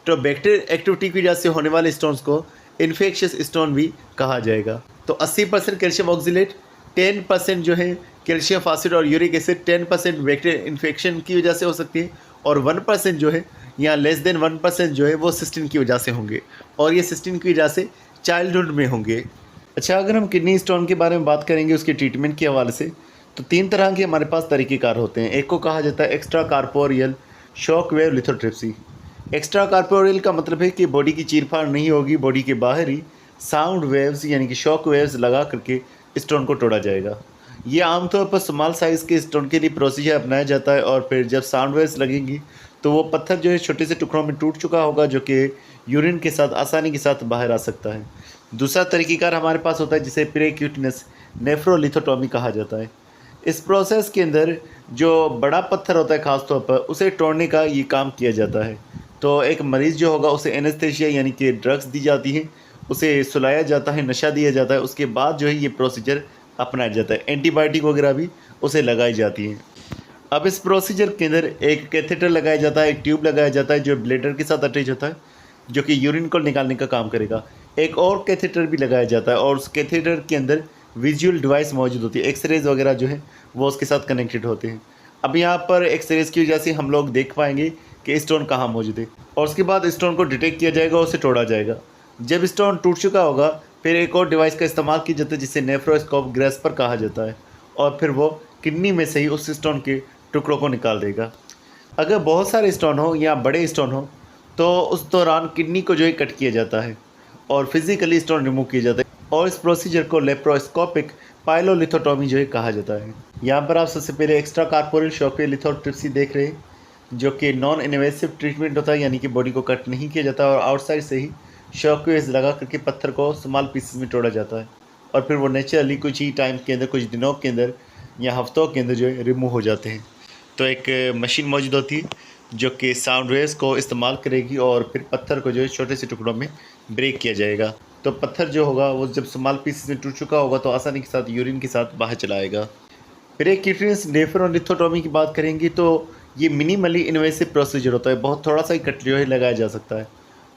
तो बैक्टीरियल एक्टिविटी की वजह से होने वाले स्टोन्स को इन्फेक्शियस स्टोन भी कहा जाएगा। तो 80% कैल्शियम ऑक्सीलेट, 10% जो है कैल्शियम फास्फेट और यूरिक एसिड, 10% बैक्टीरियल इन्फेक्शन की वजह से हो सकती है, और 1% जो है या लेस देन 1% जो है वो सिस्टीन की वजह से होंगे, और ये सिस्टीन की वजह से चाइल्डहुड में होंगे। अच्छा, अगर हम किडनी स्टोन के बारे में बात करेंगे उसके ट्रीटमेंट के हवाले से, तो 3 तरह के हमारे पास तरीक़ेकार होते हैं। एक को कहा जाता है extra corporeal shock wave lithotripsy. Extra corporeal का मतलब है कि बॉडी की चीरफाड़ नहीं होगी, बॉडी के बाहर ही साउंड वेव्स यानी कि शॉक वेव्स लगा करके स्टोन को तोड़ा जाएगा। ये आमतौर पर स्मॉल साइज़ के स्टोन के लिए प्रोसीजर अपनाया जाता है और फिर जब साउंड वेव्स लगेंगी तो वो पत्थर जो है छोटे से टुकड़ों में टूट चुका होगा, जो कि यूरिन के साथ आसानी के साथ बाहर आ सकता है। दूसरा तरीक़ेकार हमारे पास होता है जिसे पेरिक्यूटेनस नेफ्रोलिथोटॉमी कहा जाता है। इस प्रोसेस के अंदर जो बड़ा पत्थर होता है ख़ास तौर पर उसे तोड़ने का ये काम किया जाता है। तो एक मरीज़ जो होगा उसे एनेस्थीसिया यानी कि ड्रग्स दी जाती हैं, उसे सुलाया जाता है, नशा दिया जाता है, उसके बाद जो है ये प्रोसीजर अपनाया जाता है। एंटीबायोटिक वगैरह भी उसे लगाई जाती हैं। अब इस प्रोसीजर के अंदर एक कैथेटर लगाया जाता है, एक ट्यूब लगाया जाता है जो ब्लैडर के साथ अटैच होता है, जो कि यूरिन को निकालने का काम करेगा। एक और कैथेटर भी लगाया जाता है और उस कैथेटर के अंदर विजुअल डिवाइस मौजूद होती है, एक्सरेज वगैरह जो है वो उसके साथ कनेक्टेड होते हैं। अब यहाँ पर एक्सरेज की वजह से हम लोग देख पाएंगे कि स्टोन कहाँ मौजूद है और उसके बाद स्टोन को डिटेक्ट किया जाएगा और उसे तोड़ा जाएगा। जब स्टोन टूट चुका होगा फिर एक और डिवाइस का इस्तेमाल किया जाता है जिसे नेफ्रोस्कोप ग्रेस्पर कहा जाता है और फिर वो किडनी में से ही उस स्टोन के टुकड़ों को निकाल देगा। अगर बहुत सारे स्टोन हो या बड़े स्टोन हो तो उस दौरान किडनी को जो है कट किया जाता है और फिजिकली स्टोन रिमूव किया जाता है और इस प्रोसीजर को लेप्रोस्कोपिक पाइलोलिथोटॉमी जो है कहा जाता है। यहाँ पर आप सबसे पहले एक्स्ट्रा कार्पोरल शॉकवेव लिथोट्रिप्सी देख रहे हैं, जो कि नॉन इन्वेसिव ट्रीटमेंट होता है, यानी कि बॉडी को कट नहीं किया जाता और आउटसाइड से ही शॉकवेव्स लगा करके पत्थर को स्मॉल पीसेस में तोड़ा जाता है और फिर वो नेचुरली कुछ ही टाइम के अंदर, कुछ दिनों के अंदर या हफ्तों के अंदर जो है रिमूव हो जाते हैं। तो एक मशीन मौजूद होती है जो कि साउंड वेव्स को इस्तेमाल करेगी और फिर पत्थर को जो है छोटे से टुकड़ों में ब्रेक किया जाएगा। तो पत्थर जो होगा वो जब स्मॉल पीसेस में टूट चुका होगा तो आसानी के साथ यूरिन के साथ बाहर चला आएगा। पेरिक्यूटेनस नेफ्रोलिथोटॉमी की बात करेंगे तो ये मिनिमली इन्वेसिव प्रोसीजर होता है, बहुत थोड़ा सा ही कट जो है लगाया जा सकता है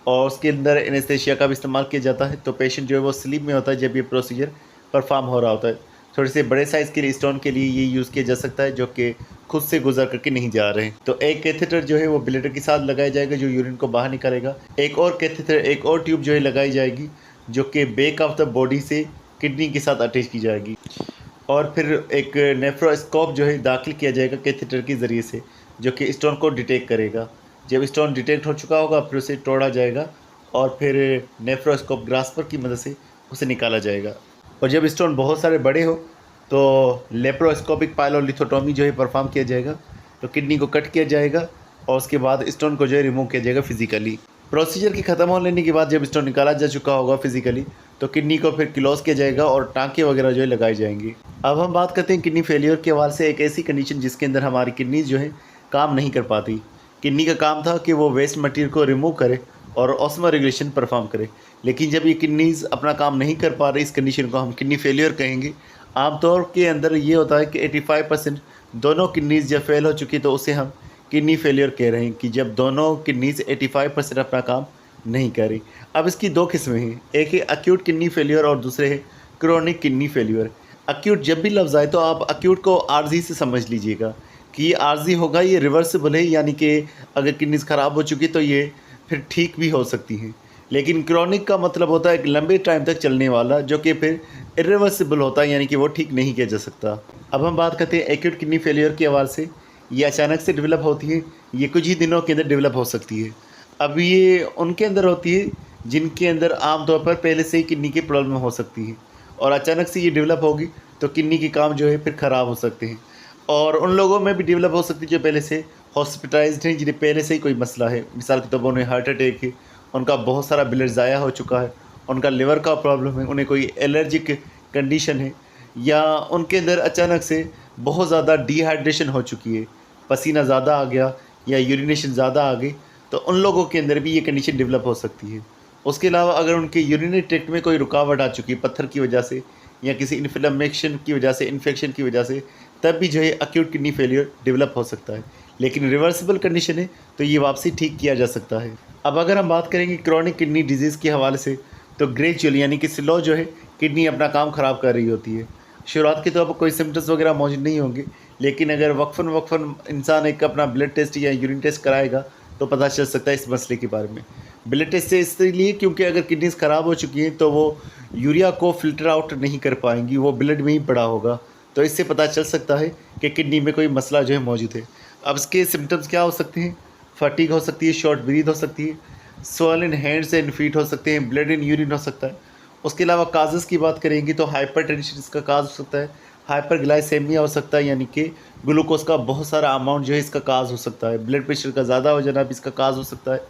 और उसके अंदर एनेस्थीसिया का भी इस्तेमाल किया जाता है। तो पेशेंट जो है वो स्लीप में होता है जब ये प्रोसीजर परफॉर्म हो रहा होता है। थोड़े से बड़े साइज़ के स्टोन के लिए ये यूज़ किया जा सकता है जो कि खुद से गुजर करके नहीं जा रहे हैं। तो एक कैथेटर जो है वो ब्लैडर के साथ लगाया जाएगा जो यूरिन को बाहर निकालेगा। एक और कैथेटर, एक और ट्यूब जो है लगाई जाएगी जो कि बैक ऑफ द बॉडी से किडनी के साथ अटैच की जाएगी और फिर एक नेफ्रोस्कोप जो है दाखिल किया जाएगा कैथेटर के ज़रिए से, जो कि स्टोन को डिटेक्ट करेगा। जब स्टोन डिटेक्ट हो चुका होगा फिर उसे तोड़ा जाएगा और फिर नेफ्रोस्कोप ग्रास्पर की मदद से उसे निकाला जाएगा। और जब स्टोन बहुत सारे बड़े हो तो लेप्रोस्कोपिक पाइलोलिथोटॉमी जो है परफॉर्म किया जाएगा। तो किडनी को कट किया जाएगा और उसके बाद स्टोन को जो है रिमूव किया जाएगा फिजिकली। प्रोसीजर की ख़त्म होने के बाद जब स्टोन निकाला जा चुका होगा फिजिकली तो किडनी को फिर क्लोज किया जाएगा और टाँके वगैरह जो है लगाए जाएंगे। अब हम बात करते हैं किडनी फेलियर के हवाले से, एक ऐसी कंडीशन जिसके अंदर हमारी किडनी जो है काम नहीं कर पाती। किडनी का काम था कि वो वेस्ट मटेरियल को रिमूव करे और ऑस्मो रेगुलेशन परफॉर्म करे, लेकिन जब ये किडनीज़ अपना काम नहीं कर पा रही इस कंडीशन को हम किडनी फेलियर कहेंगे। आमतौर के अंदर ये होता है कि 85% दोनों किडनीज़ जब फेल हो चुकी तो उसे हम किडनी फेलियर कह रहे हैं कि जब दोनों किडनीज़ 85% अपना काम नहीं कर रही। अब इसकी दो किस्में हैं, एक है एक्यूट किडनी फेलियर और दूसरे है क्रोनिक किडनी फेलियर। एक्यूट जब भी लफ्ज़ आए तो आप एक्यूट को आर्जी से समझ लीजिएगा कि ये आर्जी होगा, ये रिवर्सिबल है, यानी कि अगर किडनीज़ ख़राब हो चुकी तो ये फिर ठीक भी हो सकती हैं। लेकिन क्रोनिक का मतलब होता है एक लंबे टाइम तक चलने वाला जो कि फिर इरिवर्सिबल होता है, यानी कि वो ठीक नहीं किया जा सकता। अब हम बात करते हैं एक्यूट किडनी फेलियर के हवाले से। ये अचानक से डेवलप होती है, ये कुछ ही दिनों के अंदर डेवलप हो सकती है। अब ये उनके अंदर होती है जिनके अंदर आमतौर पर पहले से ही किडनी की प्रॉब्लम हो सकती है और अचानक से ये डेवलप होगी तो किडनी के काम जो है फिर ख़राब हो सकते हैं। और उन लोगों में भी डेवलप हो सकती है जो पहले से हॉस्पिटलाइज्ड हैं, जिन्हें पहले से ही कोई मसला है, मिसाल के तौर पर उन्हें हार्ट अटैक है, उनका बहुत सारा ब्लड ज़ाया हो चुका है, उनका लिवर का प्रॉब्लम है, उन्हें कोई एलर्जिक कंडीशन है, या उनके अंदर अचानक से बहुत ज़्यादा डिहाइड्रेशन हो चुकी है, पसीना ज़्यादा आ गया या यूरिनेशन ज़्यादा आ गई, तो उन लोगों के अंदर भी ये कंडीशन डेवलप हो सकती है। उसके अलावा अगर उनके यूरिनरी ट्रैक्ट में कोई रुकावट आ चुकी है पत्थर की वजह से या किसी इन्फ्लेमेशन की वजह से, इन्फेक्शन की वजह से, तब भी जो है एक्यूट किडनी फेलियर डेवलप हो सकता है। लेकिन रिवर्सिबल कंडीशन है तो ये वापसी ठीक किया जा सकता है। अब अगर हम बात करेंगे क्रोनिक किडनी डिजीज़ के हवाले से तो ग्रेजुअल यानी कि स्लो जो है किडनी अपना काम ख़राब कर रही होती है। शुरुआत के तौर पर कोई सिम्टम्स वगैरह मौजूद नहीं होंगे, लेकिन अगर वक्फन इंसान एक अपना ब्लड टेस्ट या यूरिन टेस्ट कराएगा तो पता चल सकता है इस मसले के बारे में। ब्लड टेस्ट से इसलिए क्योंकि अगर किडनीज ख़राब हो चुकी हैं तो वो यूरिया को फ़िल्टर आउट नहीं कर पाएंगी, वो ब्लड में ही पड़ा होगा, तो इससे पता चल सकता है कि किडनी में कोई मसला जो है मौजूद है। अब इसके सिम्टम्स क्या हो सकते हैं? फटीग हो सकती है, शॉर्ट ब्रीथ हो सकती है, स्वॉलन हैंड्स एंड फीट हो सकते हैं, ब्लड इन यूरिन हो सकता है, उसके अलावा काजेज़ की बात करेंगे तो हाइपरटेंशन इसका काज हो सकता है, हाइपरग्लाइसेमिया हो सकता है, यानी कि ग्लूकोज का बहुत सारा अमाउंट जो है इसका काज हो सकता है, ब्लड प्रेशर का ज़्यादा हो जाना भी इसका काज हो सकता है,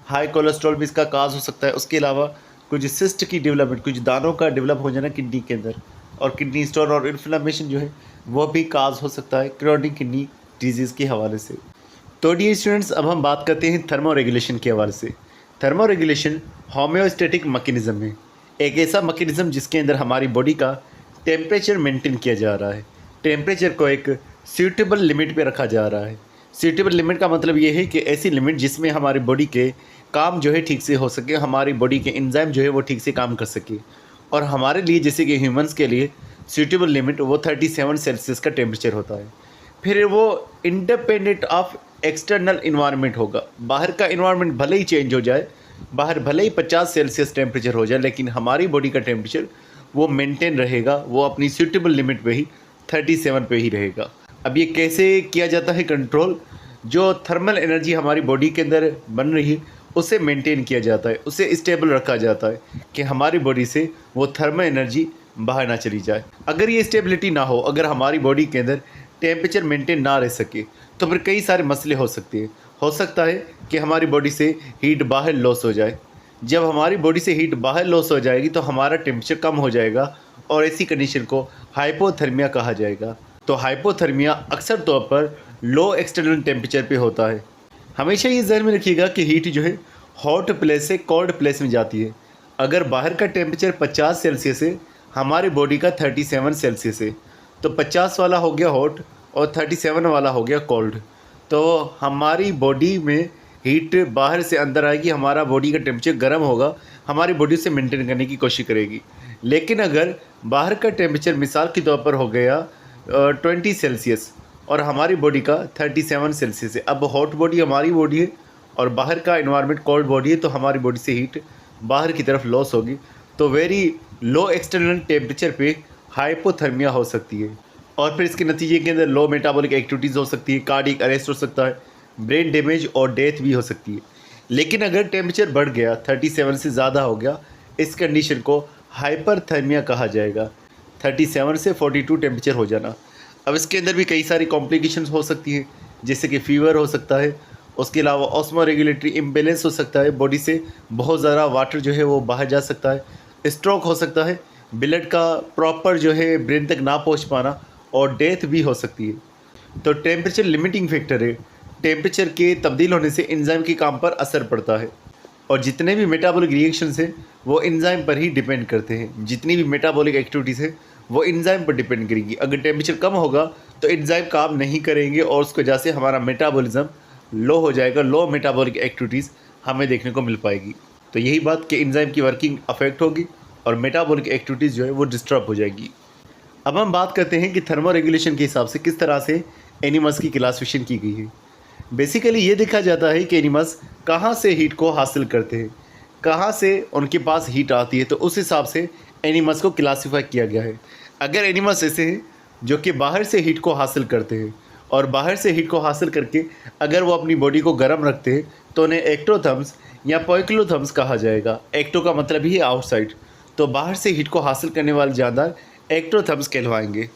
हाई कोलेस्ट्रॉल भी इसका काज हो सकता है। उसके अलावा कुछ सिस्ट की डेवलपमेंट, कुछ दानों का डेवलप हो जाना किडनी के अंदर, और किडनी स्टोन और इन्फ्लेमेशन जो है वो भी काज हो सकता है क्रोनिक किडनी डिजीज़ के हवाले से। तो डियर स्टूडेंट्स, अब हम बात करते हैं थर्मो रेगुलेशन के हवाले से। थर्मो रेगुलेशन होम्योस्टैटिक मैकेनिज्म है, एक ऐसा मैकेनिज्म जिसके अंदर हमारी बॉडी का टेम्परेचर मेंटेन किया जा रहा है। टेम्परेचर को एक सूटेबल लिमिट पे रखा जा रहा है। सूटेबल लिमिट का मतलब ये है कि ऐसी लिमिट जिसमें हमारी बॉडी के काम जो है ठीक से हो सके, हमारी बॉडी के एंजाइम जो है वो ठीक से काम कर सके। और हमारे लिए जैसे कि ह्यूमंस के लिए सूटेबल लिमिट वो 37 सेल्सियस का टेम्परेचर होता है। फिर वो इंडिपेंडेंट ऑफ एक्सटर्नल इन्वायरमेंट होगा। बाहर का इन्वायरमेंट भले ही चेंज हो जाए, बाहर भले ही 50 सेल्सियस टेम्परेचर हो जाए, लेकिन हमारी बॉडी का टेम्परेचर वो मेंटेन रहेगा, वो अपनी सूटेबल लिमिट पे ही 37 पे ही रहेगा। अब ये कैसे किया जाता है कंट्रोल? जो थर्मल एनर्जी हमारी बॉडी के अंदर बन रही है उसे मेंटेन किया जाता है, उसे स्टेबल रखा जाता है कि हमारी बॉडी से वो थर्मल एनर्जी बाहर ना चली जाए। अगर ये स्टेबिलिटी ना हो, अगर हमारी बॉडी के अंदर टेम्परेचर मेंटेन ना रह सके, तो फिर कई सारे मसले हो सकते हैं। हो सकता है कि हमारी बॉडी से हीट बाहर लॉस हो जाए। जब हमारी बॉडी से हीट बाहर लॉस हो जाएगी तो हमारा टेम्परेचर कम हो जाएगा, और ऐसी कंडीशन को हाइपोथर्मिया कहा जाएगा। तो हाइपोथर्मिया अक्सर तौर पर लो एक्सटर्नल टेम्परेचर पे होता है। हमेशा ये ध्यान में रखिएगा कि हीट जो है हॉट प्लेस से कोल्ड प्लेस में जाती है। अगर बाहर का टेम्परेचर 50 सेल्सियस है, हमारी बॉडी का 37 सेल्सियस है, तो 50 वाला हो गया हॉट और 37 वाला हो गया कोल्ड। तो हमारी बॉडी में हीट बाहर से अंदर आएगी, हमारा बॉडी का टेम्परेचर गर्म होगा, हमारी बॉडी से मेंटेन करने की कोशिश करेगी। लेकिन अगर बाहर का टेम्परेचर मिसाल के तौर पर हो गया 20 सेल्सियस और हमारी बॉडी का 37 सेल्सियस है, अब हॉट बॉडी हमारी बॉडी है और बाहर का इन्वायरमेंट कोल्ड बॉडी है, तो हमारी बॉडी से हीट बाहर की तरफ लॉस होगी। तो वेरी लो एक्सटर्नल टेम्परेचर पे हाइपोथर्मिया हो सकती है, और फिर इसके नतीजे के अंदर लो मेटाबॉलिक एक्टिविटीज़ हो सकती है, कार्डियक अरेस्ट हो सकता है, ब्रेन डैमेज और डेथ भी हो सकती है। लेकिन अगर टेम्परेचर बढ़ गया, 37 से ज़्यादा हो गया, इस कंडीशन को हाइपरथर्मिया कहा जाएगा। 37 से 42 टेम्परेचर हो जाना। अब इसके अंदर भी कई सारी कॉम्प्लिकेशंस हो सकती हैं, जैसे कि फीवर हो सकता है, उसके अलावा ऑस्मो रेगुलेटरी इम्बेलेंस हो सकता है, बॉडी से बहुत ज़्यादा वाटर जो है वो बाहर जा सकता है, स्ट्रोक हो सकता है, ब्लड का प्रॉपर जो है ब्रेन तक ना पहुंच पाना, और डेथ भी हो सकती है। तो टेम्परेचर लिमिटिंग फैक्टर है। टेम्परेचर के तब्दील होने से एंजाइम के काम पर असर पड़ता है, और जितने भी मेटाबॉलिक रिएक्शंस हैं वो एंजाइम पर ही डिपेंड करते हैं। जितनी भी मेटाबॉलिक एक्टिविटीज़ है वो एंजाइम पर डिपेंड करेंगी। अगर टेम्परेचर कम होगा तो एंजाइम काम नहीं करेंगे, और उसकी वजह से हमारा मेटाबॉलिज्म लो हो जाएगा, लो मेटाबॉलिक एक्टिविटीज़ हमें देखने को मिल पाएगी। तो यही बात कि एंजाइम की वर्किंग अफेक्ट होगी और मेटाबॉलिक एक्टिविटीज़ जो है वो डिस्टर्ब हो जाएगी। अब हम बात करते हैं कि थर्मो रेगुलेशन के हिसाब से किस तरह से एनिमल्स की क्लासिफिकेशन की गई है। बेसिकली ये देखा जाता है कि एनिमल्स कहाँ से हीट को हासिल करते हैं, कहाँ से उनके पास हीट आती है, तो उस हिसाब से एनिमल्स को क्लासीफाई किया गया है। अगर एनिमल्स ऐसे हैं जो कि बाहर से हीट को हासिल करते हैं, और बाहर से हीट को हासिल करके अगर वो अपनी बॉडी को गर्म रखते हैं, तो उन्हें एक्टोथर्म्स या पोइक्लोथर्म्स कहा जाएगा। एक्टो का मतलब ही आउटसाइड, तो बाहर से हीट को हासिल करने वाले जानदार एक्टोथर्म्स कहलवाएंगे।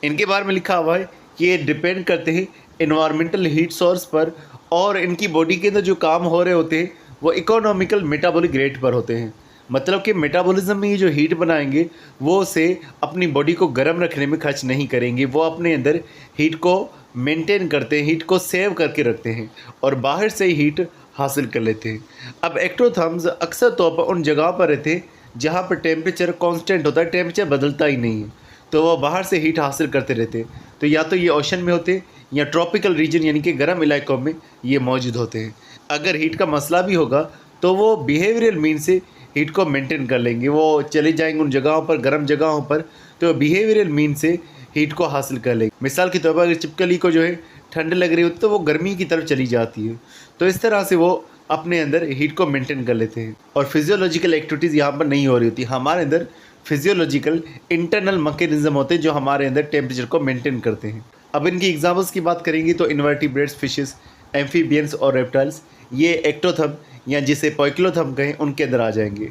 इनके बारे में लिखा हुआ है कि ये डिपेंड करते हैं इन्वायरमेंटल हीट सोर्स पर, और इनकी बॉडी के अंदर जो काम हो रहे होते हैं वो इकोनॉमिकल मेटाबॉलिक रेट पर होते हैं। मतलब कि मेटाबॉलिज्म में ये जो हीट बनाएंगे वो उसे अपनी बॉडी को गर्म रखने में खर्च नहीं करेंगे, वो अपने अंदर हीट को मेंटेन करते हैं, हीट को सेव करके रखते हैं, और बाहर से ही हीट हासिल कर लेते हैं। अब एक्टोथर्म्स अक्सर तौर पर उन जगह पर रहते हैं जहाँ पर टेम्परेचर कांस्टेंट होता है, टेम्परेचर बदलता ही नहीं है, तो वो बाहर से हीट हासिल करते रहते हैं। तो या तो ये ओशन में होते हैं या ट्रॉपिकल रीजन यानी कि गर्म इलाकों में ये मौजूद होते हैं। अगर हीट का मसला भी होगा तो वो बिहेवियरल मीन से हीट को मेंटेन कर लेंगे, वो चले जाएंगे उन जगहों पर, गर्म जगहों पर, तो बिहेवियरल मीन से हीट को हासिल कर लेंगे। मिसाल के तौर पर अगर चिपकली को जो है ठंड लग रही होती तो वो गर्मी की तरफ चली जाती है, तो इस तरह से वो अपने अंदर हीट को मेंटेन कर लेते हैं। और फिजियोलॉजिकल एक्टिविटीज़ यहाँ पर नहीं हो रही होती, हमारे अंदर फिजियोलॉजिकल इंटरनल मैकेनिज्म होते हैं जो हमारे अंदर टेम्परेचर को मेंटेन करते हैं। अब इनकी एग्जाम्पल्स की बात करेंगे तो इन्वर्टिब्रेट्स, फिशेस, एम्फीबियंस और रेप्टाइल्स, ये एक्टोथर्म या जिसे पोइक्लोथर्म कहें उनके अंदर आ जाएंगे।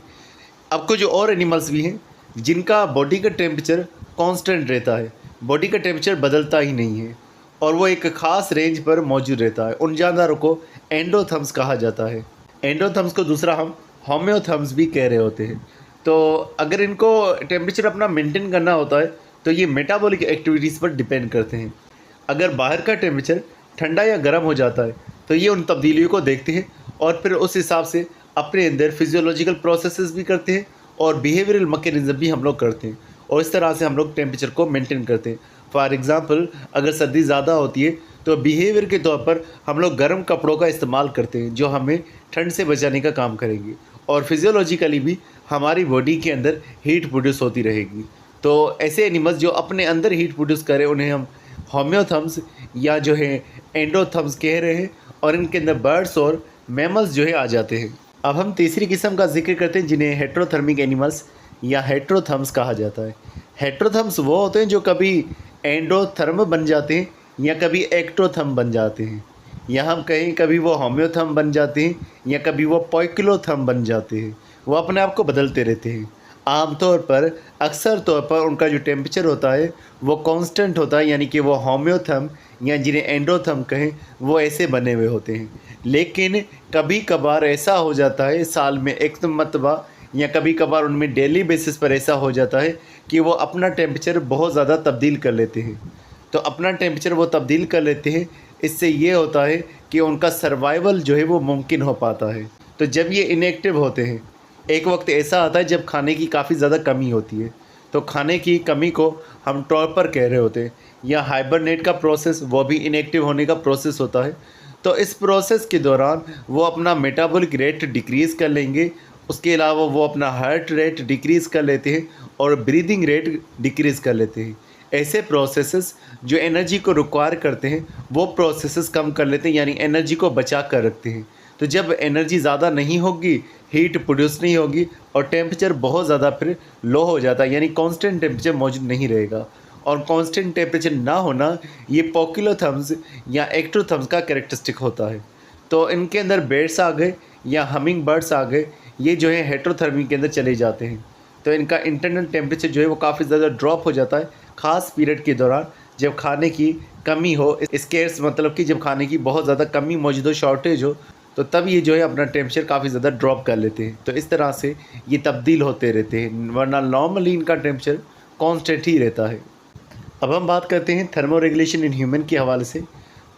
अब कुछ और एनिमल्स भी हैं जिनका बॉडी का टेम्परेचर कांस्टेंट रहता है, बॉडी का टेम्परेचर बदलता ही नहीं है और वो एक ख़ास रेंज पर मौजूद रहता है। उन जानवरों को एंडोथर्म्स कहा जाता है। एंडोथर्म्स को दूसरा हम होम्योथर्म्स भी कह रहे होते हैं। तो अगर इनको टेम्परेचर अपना मेंटेन करना होता है तो ये मेटाबॉलिक एक्टिविटीज़ पर डिपेंड करते हैं। अगर बाहर का टेम्परेचर ठंडा या गर्म हो जाता है तो ये उन तब्दीलियों को देखते हैं और फिर उस हिसाब से अपने अंदर फिजियोलॉजिकल प्रोसेसेस भी करते हैं और बिहेवियरल मैकेनिज्म भी हम लोग करते हैं और इस तरह से हम लोग टेम्परेचर को मेंटेन करते हैं। फॉर एग्ज़ाम्पल अगर सर्दी ज़्यादा होती है तो बिहेवियर के तौर पर हम लोग गर्म कपड़ों का इस्तेमाल करते हैं जो हमें ठंड से बचाने का काम करेंगे और फिजियोलॉजिकली भी हमारी बॉडी के अंदर हीट प्रोड्यूस होती रहेगी। तो ऐसे एनिमल्स जो अपने अंदर हीट प्रोड्यूस करें उन्हें हम होम्योथर्म्स या जो है एंडोथर्म्स कह रहे हैं और इनके अंदर बर्ड्स और मैमल्स जो है आ जाते हैं। अब हम तीसरी किस्म का जिक्र करते हैं जिन्हें हेट्रोथर्मिक एनिमल्स या हेट्रोथर्म्स कहा जाता है। हेट्रोथर्म्स वो होते हैं जो कभी एंडोथर्म बन जाते हैं या कभी एक्टोथर्म बन जाते हैं, या हम कहें कभी वो होम्योथर्म बन जाते हैं या कभी वो पोइकिलोथर्म बन जाते हैं। वो अपने आप को बदलते रहते हैं। आमतौर पर अक्सर तौर पर उनका जो टेम्परेचर होता है वो कांस्टेंट होता है, यानी कि वो होम्योथर्म या जिन्हें एंडोथर्म कहें वो ऐसे बने हुए होते हैं। लेकिन कभी कभार ऐसा हो जाता है साल में एक मरतबा या कभी कभार उनमें डेली बेसिस पर ऐसा हो जाता है कि वो अपना टेम्परेचर बहुत ज़्यादा तब्दील कर लेते हैं। तो अपना टेम्परेचर वो तब्दील कर लेते हैं, इससे ये होता है कि उनका सर्वाइवल जो है वो मुमकिन हो पाता है। तो जब ये इनएक्टिव होते हैं, एक वक्त ऐसा आता है जब खाने की काफ़ी ज़्यादा कमी होती है, तो खाने की कमी को हम टॉर्पर कह रहे होते हैं, या हाइबरनेट का प्रोसेस वो भी इनएक्टिव होने का प्रोसेस होता है। तो इस प्रोसेस के दौरान वो अपना मेटाबॉलिक रेट डिक्रीज़ कर लेंगे, उसके अलावा वो अपना हार्ट रेट डिक्रीज़ कर लेते हैं और ब्रीदिंग रेट डिक्रीज़ कर लेते हैं। ऐसे प्रोसेसेस जो एनर्जी को रिक्वायर करते हैं वो प्रोसेसेस कम कर लेते हैं, यानी एनर्जी को बचा कर रखते हैं। तो जब एनर्जी ज़्यादा नहीं होगी, हीट प्रोड्यूस नहीं होगी और टेम्परेचर बहुत ज़्यादा फिर लो हो जाता है, यानी कांस्टेंट टेम्परेचर मौजूद नहीं रहेगा। और कांस्टेंट टेम्परेचर ना होना ये पोकिलोथर्म्स या एक्टोथर्म्स का कैरेक्टरिस्टिक होता है। तो इनके अंदर बेड्स आ गए या हमिंग बर्ड्स आ गए, ये जो है हेट्रोथर्मी के अंदर चले जाते हैं। तो इनका इंटरनल टेम्परेचर जो है वो काफ़ी ज़्यादा ड्रॉप हो जाता है ख़ास पीरियड के दौरान जब खाने की कमी हो, स्केर्स मतलब कि जब खाने की बहुत ज़्यादा कमी मौजूद हो, शॉर्टेज हो, तो तब ये जो है अपना टेम्परेचर काफ़ी ज़्यादा ड्रॉप कर लेते हैं। तो इस तरह से ये तब्दील होते रहते हैं, वरना नॉर्मली इनका टेम्परेचर कांस्टेंट ही रहता है। अब हम बात करते हैं थर्मो रेगुलेशन इन ह्यूमन के हवाले से।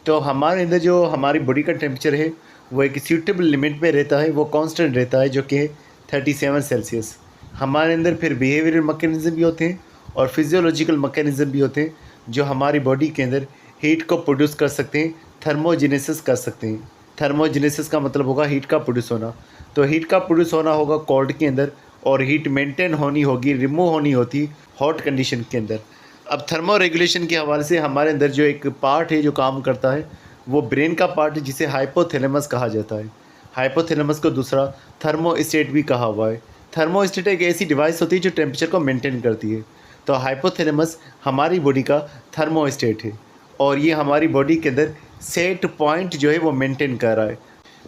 तो हमारे अंदर जो हमारी बॉडी का टेम्परेचर है वो एक सूटेबल लिमिट में रहता है, वो कांस्टेंट रहता है, जो कि है 37 सेल्सियस। हमारे अंदर फिर बिहेवियरल मैकेनिज़्म भी होते हैं और फिजियोलॉजिकल मैकेनिज़्म भी होते हैं जो हमारी बॉडी के अंदर हीट को प्रोड्यूस कर सकते हैं, थर्मोजेनेसिस कर सकते हैं। थर्मोजेनेसिस का मतलब होगा हीट का प्रोड्यूस होना। तो हीट का प्रोड्यूस होना होगा कोल्ड के अंदर और हीट मेंटेन होनी होगी, रिमूव होनी होती हॉट कंडीशन के अंदर। अब थर्मो रेगुलेशन के हवाले से हमारे अंदर जो एक पार्ट है जो काम करता है वो ब्रेन का पार्ट है जिसे हाइपोथैलेमस कहा जाता है। हाइपोथैलेमस को दूसरा थर्मोस्टेट भी कहा हुआ है। थर्मोस्टेट एक ऐसी डिवाइस होती है जो टेम्परेचर को मेंटेन करती है। तो हाइपोथैलेमस हमारी बॉडी का थर्मोस्टेट है और ये हमारी बॉडी के अंदर सेट पॉइंट जो है वो मेंटेन कर रहा है।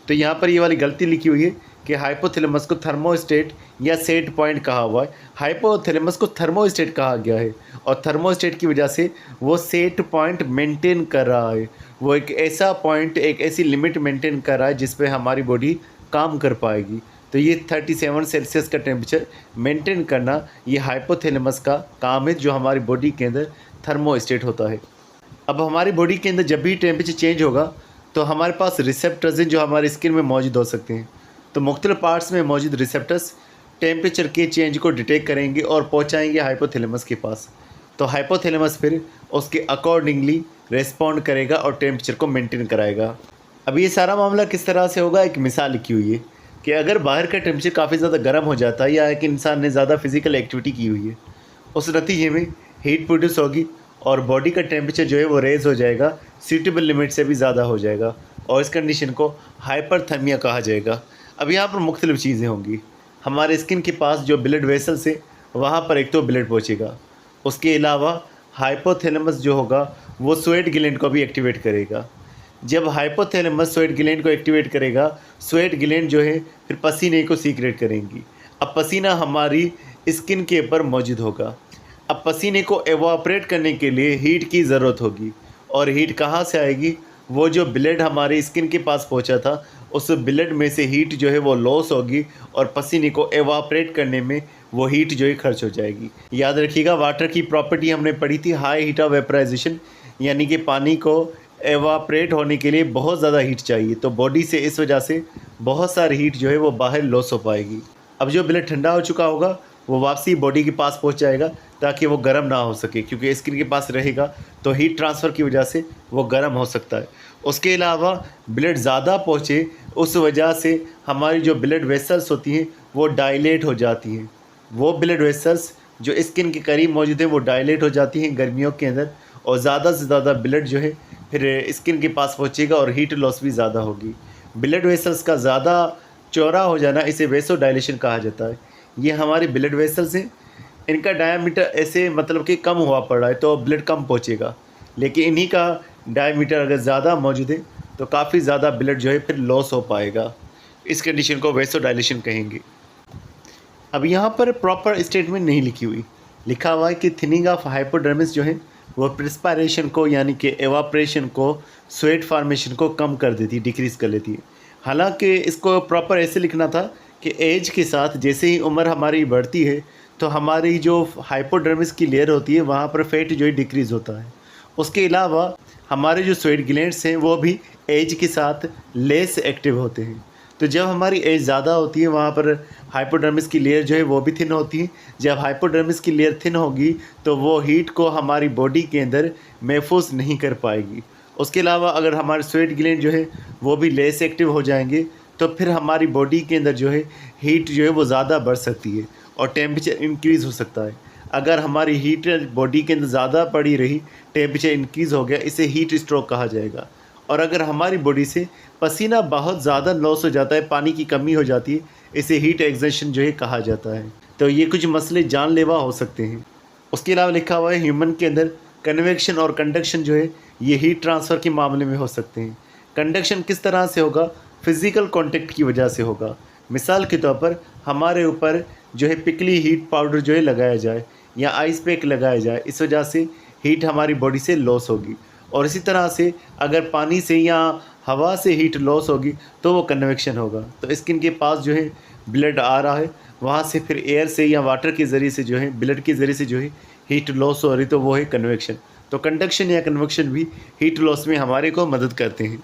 तो यहाँ पर ये वाली गलती लिखी हुई है कि हाइपोथैलेमस को थर्मोस्टेट या सेट पॉइंट कहा हुआ है। हाइपोथैलेमस को थर्मोस्टेट कहा गया है और थर्मोस्टेट की वजह से वो सेट पॉइंट मेंटेन कर रहा है। वो एक ऐसा पॉइंट, एक ऐसी लिमिट मेंटेन कर रहा है जिस पे हमारी बॉडी काम कर पाएगी। तो ये 37 सेल्सियस का टेम्परेचर मेंटेन करना ये हाइपोथैलेमस का काम है जो हमारी बॉडी के अंदर थर्मोस्टेट होता है। अब हमारी बॉडी के अंदर जब भी टेम्परेचर चेंज होगा तो हमारे पास रिसेप्टर्स हैं जो हमारी स्किन में मौजूद हो सकते हैं। तो मुख्तलिफ पार्ट्स में मौजूद रिसेप्टर्स टेम्परेचर के चेंज को डिटेक्ट करेंगे और पहुंचाएंगे हाइपोथैलेमस के पास। तो हाइपोथैलेमस फिर उसके अकॉर्डिंगली रेस्पॉन्ड करेगा और टेम्परेचर को मेंटेन कराएगा। अब ये सारा मामला किस तरह से होगा, एक मिसाल लिखी हुई है कि अगर बाहर का टेम्परेचर काफ़ी ज़्यादा गर्म हो जाता है या एक इंसान ने ज़्यादा फिजिकल एक्टिविटी की हुई है, उस नतीजे में हीट प्रोड्यूस होगी और बॉडी का टेम्परेचर जो है वो रेज़ हो जाएगा, सूटेबल लिमिट से भी ज़्यादा हो जाएगा और इस कंडीशन को हाइपरथर्मिया कहा जाएगा। अब यहाँ पर मुख्तलिफ चीज़ें होंगी। हमारे स्किन के पास जो ब्लड वेसल्स है वहाँ पर एक तो ब्लड पहुँचेगा, उसके अलावा हाइपोथैलेमस जो होगा वो स्वेट ग्लैंड को भी एक्टिवेट करेगा। जब हाइपोथैलेमस स्वेट ग्लैंड को एक्टिवेट करेगा, स्वेट ग्लैंड जो है फिर पसीने को सीक्रेट करेंगी। अब पसीना हमारी स्किन के ऊपर मौजूद होगा। अब पसीने को एवापोरेट करने के लिए हीट की ज़रूरत होगी, और हीट कहाँ से आएगी? वो जो ब्लड हमारे स्किन के पास पहुंचा था, उस ब्लड में से हीट जो है वो लॉस होगी, और पसीने को एवापोरेट करने में वो हीट जो है खर्च हो जाएगी। याद रखिएगा, वाटर की प्रॉपर्टी हमने पढ़ी थी हाई हीट ऑफ वेपराइजेशन, यानी कि पानी को एवापोरेट होने के लिए बहुत ज़्यादा हीट चाहिए, तो बॉडी से इस वजह से बहुत सारी हीट जो है वो बाहर लॉस हो पाएगी। अब जो ब्लड ठंडा हो चुका होगा वो वापसी बॉडी के पास पहुंच जाएगा, ताकि वो गर्म ना हो सके, क्योंकि स्किन के पास रहेगा तो हीट ट्रांसफ़र की वजह से वो गर्म हो सकता है। उसके अलावा ब्लड ज़्यादा पहुँचे, उस वजह से हमारी जो ब्लड वेसल्स होती हैं वो डायलेट हो जाती हैं। वो ब्लड वेसल्स जो स्किन के करीब मौजूद है वो डायलेट हो जाती हैं गर्मियों के अंदर, और ज़्यादा से ज़्यादा ब्लड जो है फिर स्किन के पास पहुँचेगा, और हीट लॉस भी ज़्यादा होगी। ब्लड वेसल्स का ज़्यादा चौड़ा हो जाना इसे वेसो डायलेशन कहा जाता है। ये हमारे ब्लड वेसल्स हैं, इनका डायमीटर ऐसे मतलब कि कम हुआ पड़ रहा है तो ब्लड कम पहुँचेगा, लेकिन इन्हीं का डायमीटर अगर ज़्यादा मौजूद है तो काफ़ी ज़्यादा ब्लड जो है फिर लॉस हो पाएगा। इस कंडीशन को वेसो डायलेशन कहेंगे। अब यहाँ पर प्रॉपर स्टेटमेंट नहीं लिखी हुई, लिखा हुआ है कि थिनिंग ऑफ हाइपोडर्मिस जो है वो प्रिस्पायरेशन को यानी कि एवाप्रेशन को, स्वेट फार्मेशन को कम कर देती है, डिक्रीज़ कर लेती है। हालांकि इसको प्रॉपर ऐसे लिखना था कि एज के साथ जैसे ही उम्र हमारी बढ़ती है तो हमारी जो हाइपोडर्मिस की लेयर होती है वहाँ पर फैट जो है डिक्रीज़ होता है। उसके अलावा हमारे जो स्वेट ग्लैंड्स हैं वो भी एज के साथ लेस एक्टिव होते हैं। तो जब हमारी एज ज़्यादा होती है वहाँ पर हाइपोडर्मिस की लेयर जो है वो भी थिन होती है। जब हाइपोडर्मिस की लेयर थिन होगी तो वो हीट को हमारी बॉडी के अंदर महफूज नहीं कर पाएगी। उसके अलावा अगर हमारे स्वेट ग्लैंड जो है वो भी लेस एक्टिव हो जाएंगे तो फिर हमारी बॉडी के अंदर जो है हीट जो है वो ज़्यादा बढ़ सकती है और टेम्परेचर इंक्रीज़ हो सकता है। अगर हमारी हीट बॉडी के अंदर ज़्यादा पड़ी रही, टेम्परेचर इंक्रीज़ हो गया, इसे हीट स्ट्रोक कहा जाएगा। और अगर हमारी बॉडी से पसीना बहुत ज़्यादा लॉस हो जाता है, पानी की कमी हो जाती है, इसे हीट एक्सर्शन जो है कहा जाता है। तो ये कुछ मसले जानलेवा हो सकते हैं। उसके अलावा लिखा हुआ है ह्यूमन के अंदर कन्वेक्शन और कंडक्शन जो है ये हीट ट्रांसफ़र के मामले में हो सकते हैं। कंडक्शन किस तरह से होगा? फिज़िकल कॉन्टेक्ट की वजह से होगा। मिसाल के तौर पर हमारे ऊपर जो है पिकली हीट पाउडर जो है लगाया जाए या आइस पैक लगाया जाए, इस वजह से हीट हमारी बॉडी से लॉस होगी। और इसी तरह से अगर पानी से या हवा से हीट लॉस होगी तो वो कन्वेक्शन होगा। तो स्किन के पास जो है ब्लड आ रहा है, वहाँ से फिर एयर से या वाटर के ज़रिए से जो है, ब्लड के ज़रिए से जो है हीट लॉस हो रही, तो वो है कन्वेक्शन। तो कंडक्शन या कन्वेक्शन भी हीट लॉस में हमारे को मदद करते हैं।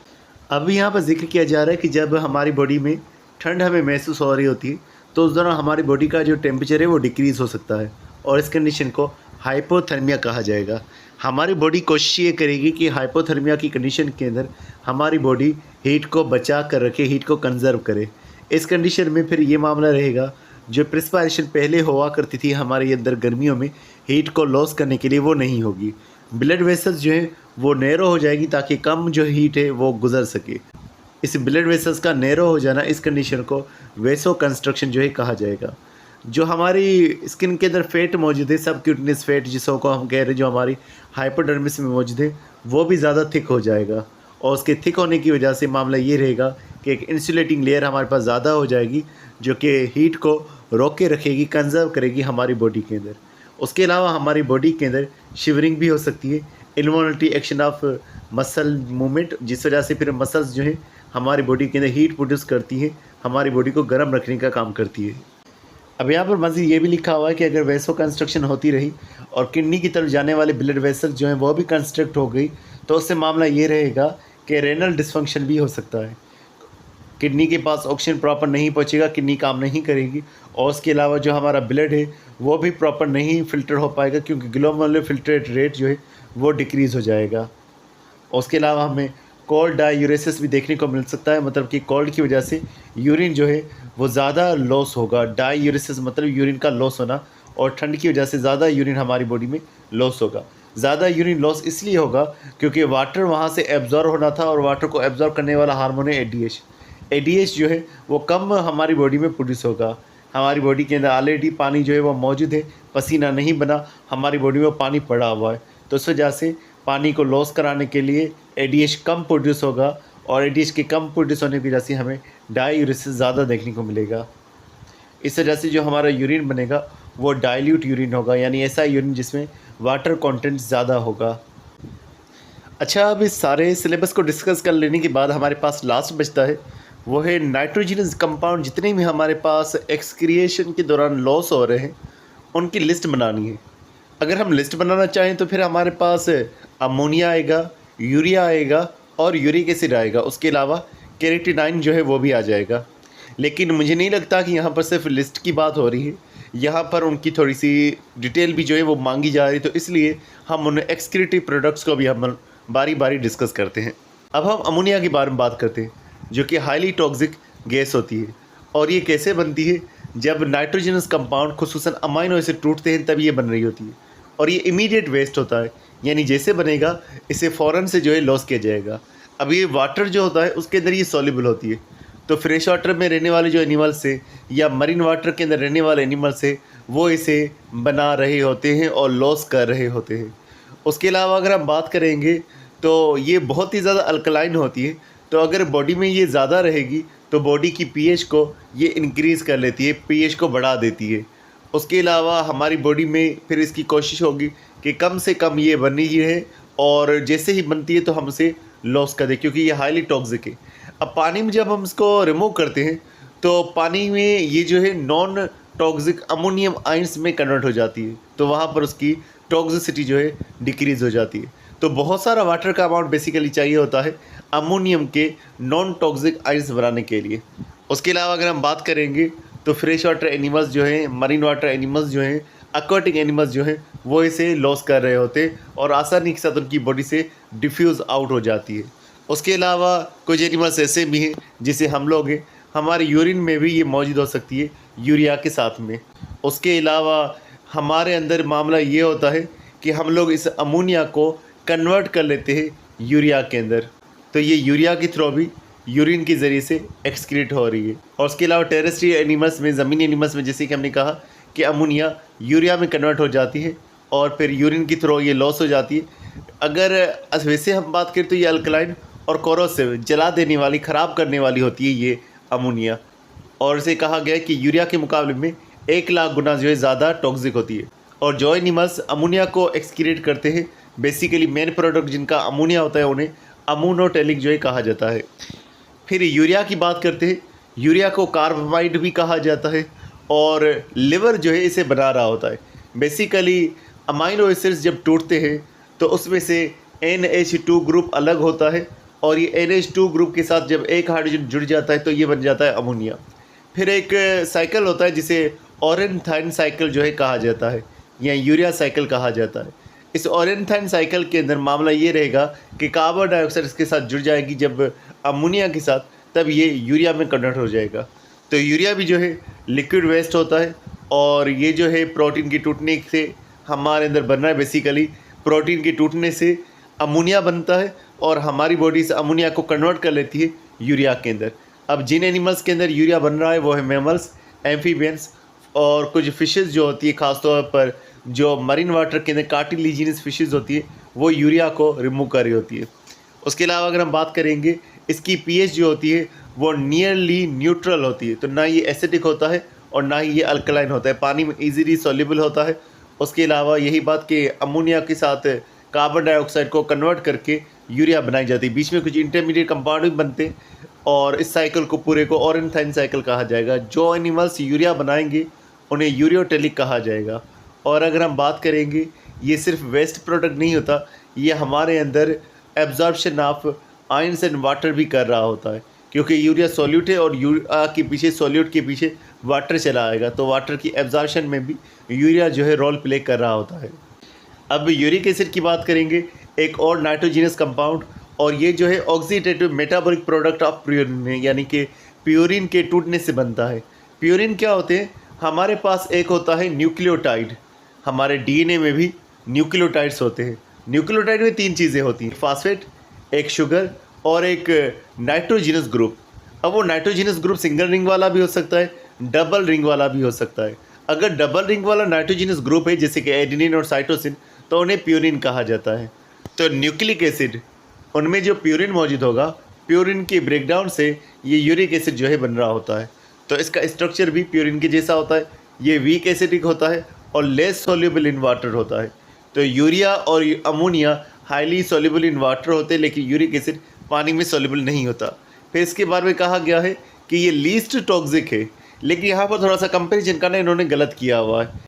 अब यहाँ पर जिक्र किया जा रहा है कि जब हमारी बॉडी में ठंड हमें महसूस हो रही होती है तो उस दौरान हमारी बॉडी का जो टेम्परेचर है वो डिक्रीज़ हो सकता है, और इस कंडीशन को हाइपोथर्मिया कहा जाएगा। हमारी बॉडी कोशिश ये करेगी कि हाइपोथर्मिया की कंडीशन के अंदर हमारी बॉडी हीट को बचा कर रखे, हीट को कंजर्व करे। इस कंडीशन में फिर ये मामला रहेगा, जो प्रिस्पायरेशन पहले हुआ करती थी हमारे अंदर गर्मियों में हीट को लॉस करने के लिए, वो नहीं होगी। ब्लड वेसल्स जो है वो नैरो हो जाएगी ताकि कम जो हीट है वो गुजर सके। इस ब्लड वेसल्स का नैरो हो जाना, इस कंडीशन को वेसो कंस्ट्रक्शन जो है कहा जाएगा। जो हमारी स्किन के अंदर फैट मौजूद है, सब क्यूटनेस फैट जिसको हम कह रहे हैं, जो हमारी हाइपोडर्मिस में मौजूद है, वो भी ज़्यादा थिक हो जाएगा। और उसके थिक होने की वजह से मामला ये रहेगा कि एक इंसुलेटिंग लेयर हमारे पास ज़्यादा हो जाएगी, जो कि हीट को रोक के रखेगी, कंजर्व करेगी हमारी बॉडी के अंदर। उसके अलावा हमारी बॉडी के अंदर शिवरिंग भी हो सकती है, इनवॉल्नटरी एक्शन ऑफ मसल मूवमेंट, जिस वजह से फिर मसल्स जो है हमारी बॉडी के अंदर हीट प्रोड्यूस करती है, हमारी बॉडी को गर्म रखने का काम करती है। अब यहाँ पर मज़ीद ये भी लिखा हुआ है कि अगर वेसो कंस्ट्रक्शन होती रही और किडनी की तरफ जाने वाले ब्लड वेसल जो हैं वो भी कंस्ट्रक्ट हो गई, तो उससे मामला ये रहेगा कि रेनल डिसफंक्शन भी हो सकता है। किडनी के पास ऑक्सीजन प्रॉपर नहीं पहुँचेगा, किडनी काम नहीं करेगी, और उसके अलावा जो हमारा ब्लड है वो भी प्रॉपर नहीं फ़िल्टर हो पाएगा, क्योंकि ग्लोमेरुलर फिल्ट्रेट रेट जो है वो डिक्रीज़ हो जाएगा। उसके अलावा हमें कोल्ड डायूरेसिस भी देखने को मिल सकता है, मतलब कि कोल्ड की वजह से यूरिन जो है वो ज़्यादा लॉस होगा। डायूरेसिस मतलब यूरिन का लॉस होना, और ठंड की वजह से ज़्यादा यूरिन हमारी बॉडी में लॉस होगा। ज़्यादा यूरिन लॉस इसलिए होगा क्योंकि वाटर वहाँ से एब्जॉर्ब होना था, और वाटर को एब्जॉर्ब करने वाला हार्मोन है एडीएच। एडीएच जो है वो कम हमारी बॉडी में प्रोड्यूस होगा। हमारी बॉडी के अंदर ऑलरेडी पानी जो है वो मौजूद है, पसीना नहीं बना, हमारी बॉडी में पानी पड़ा हुआ है, तो इस वजह से पानी को लॉस कराने के लिए एडीएच कम प्रोड्यूस होगा, और एडीएच के कम प्रोड्यूस होने की वजह से हमें डायूरेसिस ज़्यादा देखने को मिलेगा। इस वजह से जो हमारा यूरिन बनेगा वो डाइल्यूट यूरिन होगा, यानी ऐसा यूरिन जिसमें वाटर कंटेंट ज़्यादा होगा। अच्छा, अब इस सारे सिलेबस को डिस्कस कर लेने के बाद हमारे पास लास्ट बचता है, वो है नाइट्रोजनस कंपाउंड जितने भी हमारे पास एक्सक्रिएशन के दौरान लॉस हो रहे हैं उनकी लिस्ट बनानी है। अगर हम लिस्ट बनाना चाहें तो फिर हमारे पास अमोनिया आएगा, यूरिया आएगा और यूरिक एसिड आएगा। उसके अलावा केरेटिनाइन जो है वो भी आ जाएगा। लेकिन मुझे नहीं लगता कि यहाँ पर सिर्फ लिस्ट की बात हो रही है, यहाँ पर उनकी थोड़ी सी डिटेल भी जो है वो मांगी जा रही है। तो इसलिए हम उन एक्सक्रीटिव प्रोडक्ट्स को भी हम बारी बारी डिस्कस करते हैं। अब हम अमोनिया के बारे में बात करते हैं, जो कि हाईली टॉक्सिक गैस होती है। और ये कैसे बनती है? जब नाइट्रोजनस कंपाउंड खुसूसन अमाइनो एसिड टूटते हैं तब ये बन रही होती है। और ये इमीडिएट वेस्ट होता है, यानी जैसे बनेगा इसे फ़ौरन से जो है लॉस किया जाएगा। अब ये वाटर जो होता है उसके अंदर ये सॉल्युबल होती है, तो फ्रेश वाटर में रहने वाले जो एनिमल्स हैं या मरीन वाटर के अंदर रहने वाले एनिमल्स हैं वो इसे बना रहे होते हैं और लॉस कर रहे होते हैं। उसके अलावा अगर हम बात करेंगे तो ये बहुत ही ज़्यादा अल्कलाइन होती है, तो अगर बॉडी में ये ज़्यादा रहेगी तो बॉडी की पीएच को ये इंक्रीज़ कर लेती है, पीएच को बढ़ा देती है। उसके अलावा हमारी बॉडी में फिर इसकी कोशिश होगी कि कम से कम ये बनी ही रहे, और जैसे ही बनती है तो हम इसे लॉस कर दें, क्योंकि ये हाईली टॉक्सिक है। अब पानी में जब हम इसको रिमूव करते हैं तो पानी में ये जो है नॉन टॉक्सिक अमोनियम आयंस में कन्वर्ट हो जाती है, तो वहाँ पर उसकी टॉक्सिसिटी जो है डिक्रीज़ हो जाती है। तो बहुत सारा वाटर का अमाउंट बेसिकली चाहिए होता है अमोनियम के नॉन टॉक्सिक आयंस बनाने के लिए। उसके अलावा अगर हम बात करेंगे तो फ्रेश वाटर एनिमल्स जो हैं, मरीन वाटर एनिमल्स जो हैं, एक्वाटिक एनिमल्स जो हैं वो इसे लॉस कर रहे होते हैं और आसानी के साथ उनकी बॉडी से डिफ्यूज़ आउट हो जाती है। उसके अलावा कुछ एनिमल्स ऐसे भी हैं जिसे हम लोग हैं, हमारे यूरिन में भी ये मौजूद हो सकती है यूरिया के साथ में। उसके अलावा हमारे अंदर मामला ये होता है कि हम लोग इस अमोनिया को कन्वर्ट कर लेते हैं यूरिया के अंदर, तो ये यूरिया के थ्रू भी यूरिन के ज़रिए से एक्सक्रीट हो रही है। और उसके अलावा टेरेस्ट्रियल एनिमल्स में, ज़मीनी एनिमल्स में, जैसे कि हमने कहा कि अमोनिया यूरिया में कन्वर्ट हो जाती है और फिर यूरिन के थ्रू ये लॉस हो जाती है। अगर वैसे हम बात करें तो ये अल्कलाइन और कोरोसिव, जला देने वाली, ख़राब करने वाली होती है ये अमोनिया। और इसे कहा गया है कि यूरिया के मुकाबले में 1 लाख गुना जो है ज़्यादा टॉक्सिक होती है। और जो एनिमल्स अमोनिया को एक्सक्रीट करते हैं, बेसिकली मेन प्रोडक्ट जिनका अमोनिया होता है, उन्हें अमोनोटेलिक जो है कहा जाता है। फिर यूरिया की बात करते हैं, यूरिया को कार्बामाइड भी कहा जाता है और लिवर जो है इसे बना रहा होता है। बेसिकली अमाइनो एसिड्स जब टूटते हैं तो उसमें से NH2 ग्रुप अलग होता है और ये NH2 ग्रुप के साथ जब एक हाइड्रोजन जुड़ जाता है तो ये बन जाता है अमोनिया। फिर एक साइकिल होता है जिसे ऑरेनथाइन साइकिल जो है कहा जाता है या यूरिया साइकिल कहा जाता है। इस ऑरेनथाइन साइकिल के अंदर मामला ये रहेगा कि कार्बन डाइऑक्साइड इसके साथ जुड़ जाएगी जब अमोनिया के साथ, तब ये यूरिया में कन्वर्ट हो जाएगा। तो यूरिया भी जो है लिक्विड वेस्ट होता है और ये जो है प्रोटीन के टूटने से हमारे अंदर बन रहा है। बेसिकली प्रोटीन के टूटने से अमोनिया बनता है और हमारी बॉडी से अमोनिया को कन्वर्ट कर लेती है यूरिया के अंदर। अब जिन एनिमल्स के अंदर यूरिया बन रहा है वो है मैमल्स, एम्फीबियंस और कुछ फिशेस जो होती है, ख़ासतौर पर जो मरीन वाटर के अंदर कार्टिलिजिनस फिशेस होती है वो यूरिया को रिमूव कर रही होती है। उसके अलावा अगर हम बात करेंगे, इसकी पीएच जो होती है वो नियरली न्यूट्रल होती है, तो ना ये एसिडिक होता है और ना ही ये अल्कलाइन होता है, पानी में ईजीली सॉल्युबल होता है। उसके अलावा यही बात कि अमोनिया के साथ कार्बन डाइऑक्साइड को कन्वर्ट करके यूरिया बनाई जाती है, बीच में कुछ इंटरमीडिएट कंपाउंड भी बनते हैं और इस साइकिल को पूरे को ऑरेनथाइन साइकिल कहा जाएगा। जो एनिमल्स यूरिया बनाएंगे उन्हें यूरियोटेलिक कहा जाएगा। और अगर हम बात करेंगे, ये सिर्फ वेस्ट प्रोडक्ट नहीं होता, ये हमारे अंदर absorption of ions and water भी कर रहा होता है, क्योंकि यूरिया सॉल्यूट है और यूरिया के पीछे, सॉल्यूट के पीछे वाटर चला आएगा, तो वाटर की एब्जॉर्प्शन में भी यूरिया जो है रोल प्ले कर रहा होता है। अब यूरिक एसिड की बात करेंगे, एक और नाइट्रोजिनस कंपाउंड, और ये जो है oxidative metabolic product of purine है, यानी कि प्यूरिन के टूटने से बनता है। प्यूरिन क्या होते हैं? हमारे पास एक होता है न्यूक्लियोटाइड, हमारे डीएनए में भी न्यूक्लियोटाइड्स होते हैं। न्यूक्लियोटाइड में 3 चीज़ें होती हैं, फास्फेट, एक शुगर और एक नाइट्रोजिनस ग्रुप। अब वो नाइट्रोजिनस ग्रुप सिंगल रिंग वाला भी हो सकता है, डबल रिंग वाला भी हो सकता है। अगर डबल रिंग वाला नाइट्रोजिनस ग्रुप है जैसे कि एडेनिन और साइटोसिन, तो उन्हें प्यूरिन कहा जाता है। तो न्यूक्लिक एसिड, उनमें जो प्यूरिन मौजूद होगा, प्यूरिन के ब्रेकडाउन से ये यूरिक एसिड जो है बन रहा होता है। तो इसका स्ट्रक्चर भी प्यूरिन के जैसा होता है। ये वीक एसिडिक होता है और लेस सॉल्युबल इन वाटर होता है। तो यूरिया और ammonia highly soluble in water होते हैं, लेकिन यूरिक एसिड पानी में सॉल्युबल नहीं होता। फिर इसके बारे में कहा गया है कि ये लीस्ट टॉक्सिक है, लेकिन यहाँ पर थोड़ा सा कंपेरिजन करना इन्होंने गलत किया हुआ है।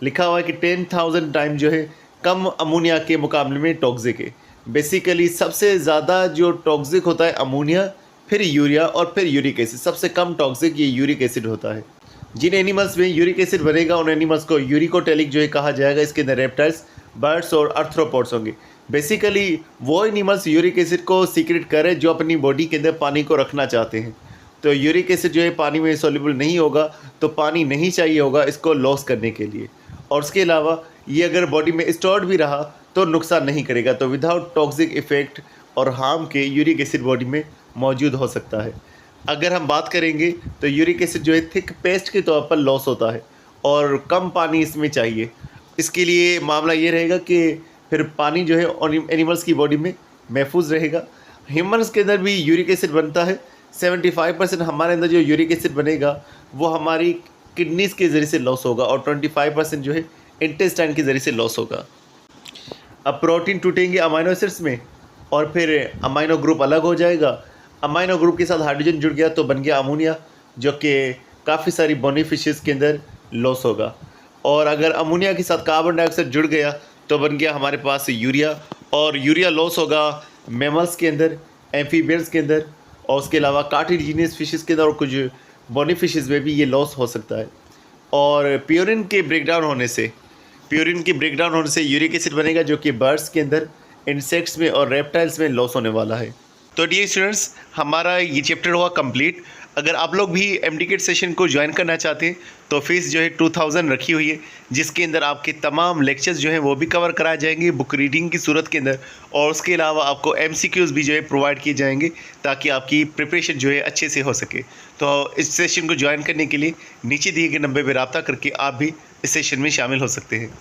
लिखा हुआ है कि 10,000 टाइम जो है कम अमोनिया के मुकाबले में टॉक्सिक है। बेसिकली सबसे ज़्यादा जो टॉक्सिक होता है अमोनिया, फिर यूरिया और फिर यूरिक एसिड। सबसे कम टॉक्सिक ये यूरिक एसिड होता है। जिन एनिमल्स में यूरिक एसिड बनेगा उन एनिमल्स को यूरिकोटेलिक जो है कहा जाएगा। इसके अंदर रेप्टाइल्स, बर्ड्स और आर्थ्रोपोड्स होंगे। बेसिकली वो एनिमल्स यूरिक एसिड को सीक्रेट करें जो अपनी बॉडी के अंदर पानी को रखना चाहते हैं। तो यूरिक एसिड जो है पानी में सॉल्युबल नहीं होगा, तो पानी नहीं चाहिए होगा इसको लॉस करने के लिए। और उसके अलावा ये अगर बॉडी में स्टोर्ड भी रहा तो नुकसान नहीं करेगा। तो विदाउट टॉक्सिक इफेक्ट और हार्म के यूरिक एसिड बॉडी में मौजूद हो सकता है। अगर हम बात करेंगे तो यूरिक एसिड जो है थिक पेस्ट के तौर पर लॉस होता है और कम पानी इसमें चाहिए। इसके लिए मामला ये रहेगा कि फिर पानी जो है एनिमल्स की बॉडी में महफूज रहेगा। ह्यूमन्स के अंदर भी यूरिक एसिड बनता है। 75% हमारे अंदर जो यूरिक एसिड बनेगा वो हमारी किडनीज़ के ज़रिए से लॉस होगा और 25% जो है इंटेस्टाइन के ज़रिए से लॉस होगा। अब प्रोटीन टूटेंगे अमाइनो एसिड्स में और फिर अमाइनो ग्रुप अलग हो जाएगा। अमाइनो ग्रुप के साथ हाइड्रोजन जुड़ गया तो बन गया अमोनिया, जो कि काफ़ी सारी बोनी फिशेस के अंदर लॉस होगा। और अगर अमोनिया के साथ कार्बन डाइऑक्साइड जुड़ गया तो बन गया हमारे पास यूरिया, और यूरिया लॉस होगा मैमल्स के अंदर, एम्फीबियंस के अंदर, और उसके अलावा कार्टिलेजिनस फिशेस के अंदर और कुछ बोनी फिशेस में भी ये लॉस हो सकता है। और प्यूरिन के ब्रेकडाउन होने से यूरिक एसिड बनेगा, जो कि बर्ड्स के अंदर, इंसेक्ट्स में और रेप्टाइल्स में लॉस होने वाला है। तो डियर स्टूडेंट्स, हमारा ये चैप्टर हुआ कंप्लीट। अगर आप लोग भी एमडीकेट सेशन को ज्वाइन करना चाहते हैं तो फीस जो है 2000 रखी हुई है, जिसके अंदर आपके तमाम लेक्चर्स जो हैं वो भी कवर कराए जाएंगे बुक रीडिंग की सूरत के अंदर, और उसके अलावा आपको एमसीक्यूज़ भी जो है प्रोवाइड किए जाएंगे ताकि आपकी प्रिपरेशन जो है अच्छे से हो सके। तो इस सेशन को ज्वाइन करने के लिए नीचे दिए गए नंबर पर रब्ता करके आप भी इस सेशन में शामिल हो सकते हैं।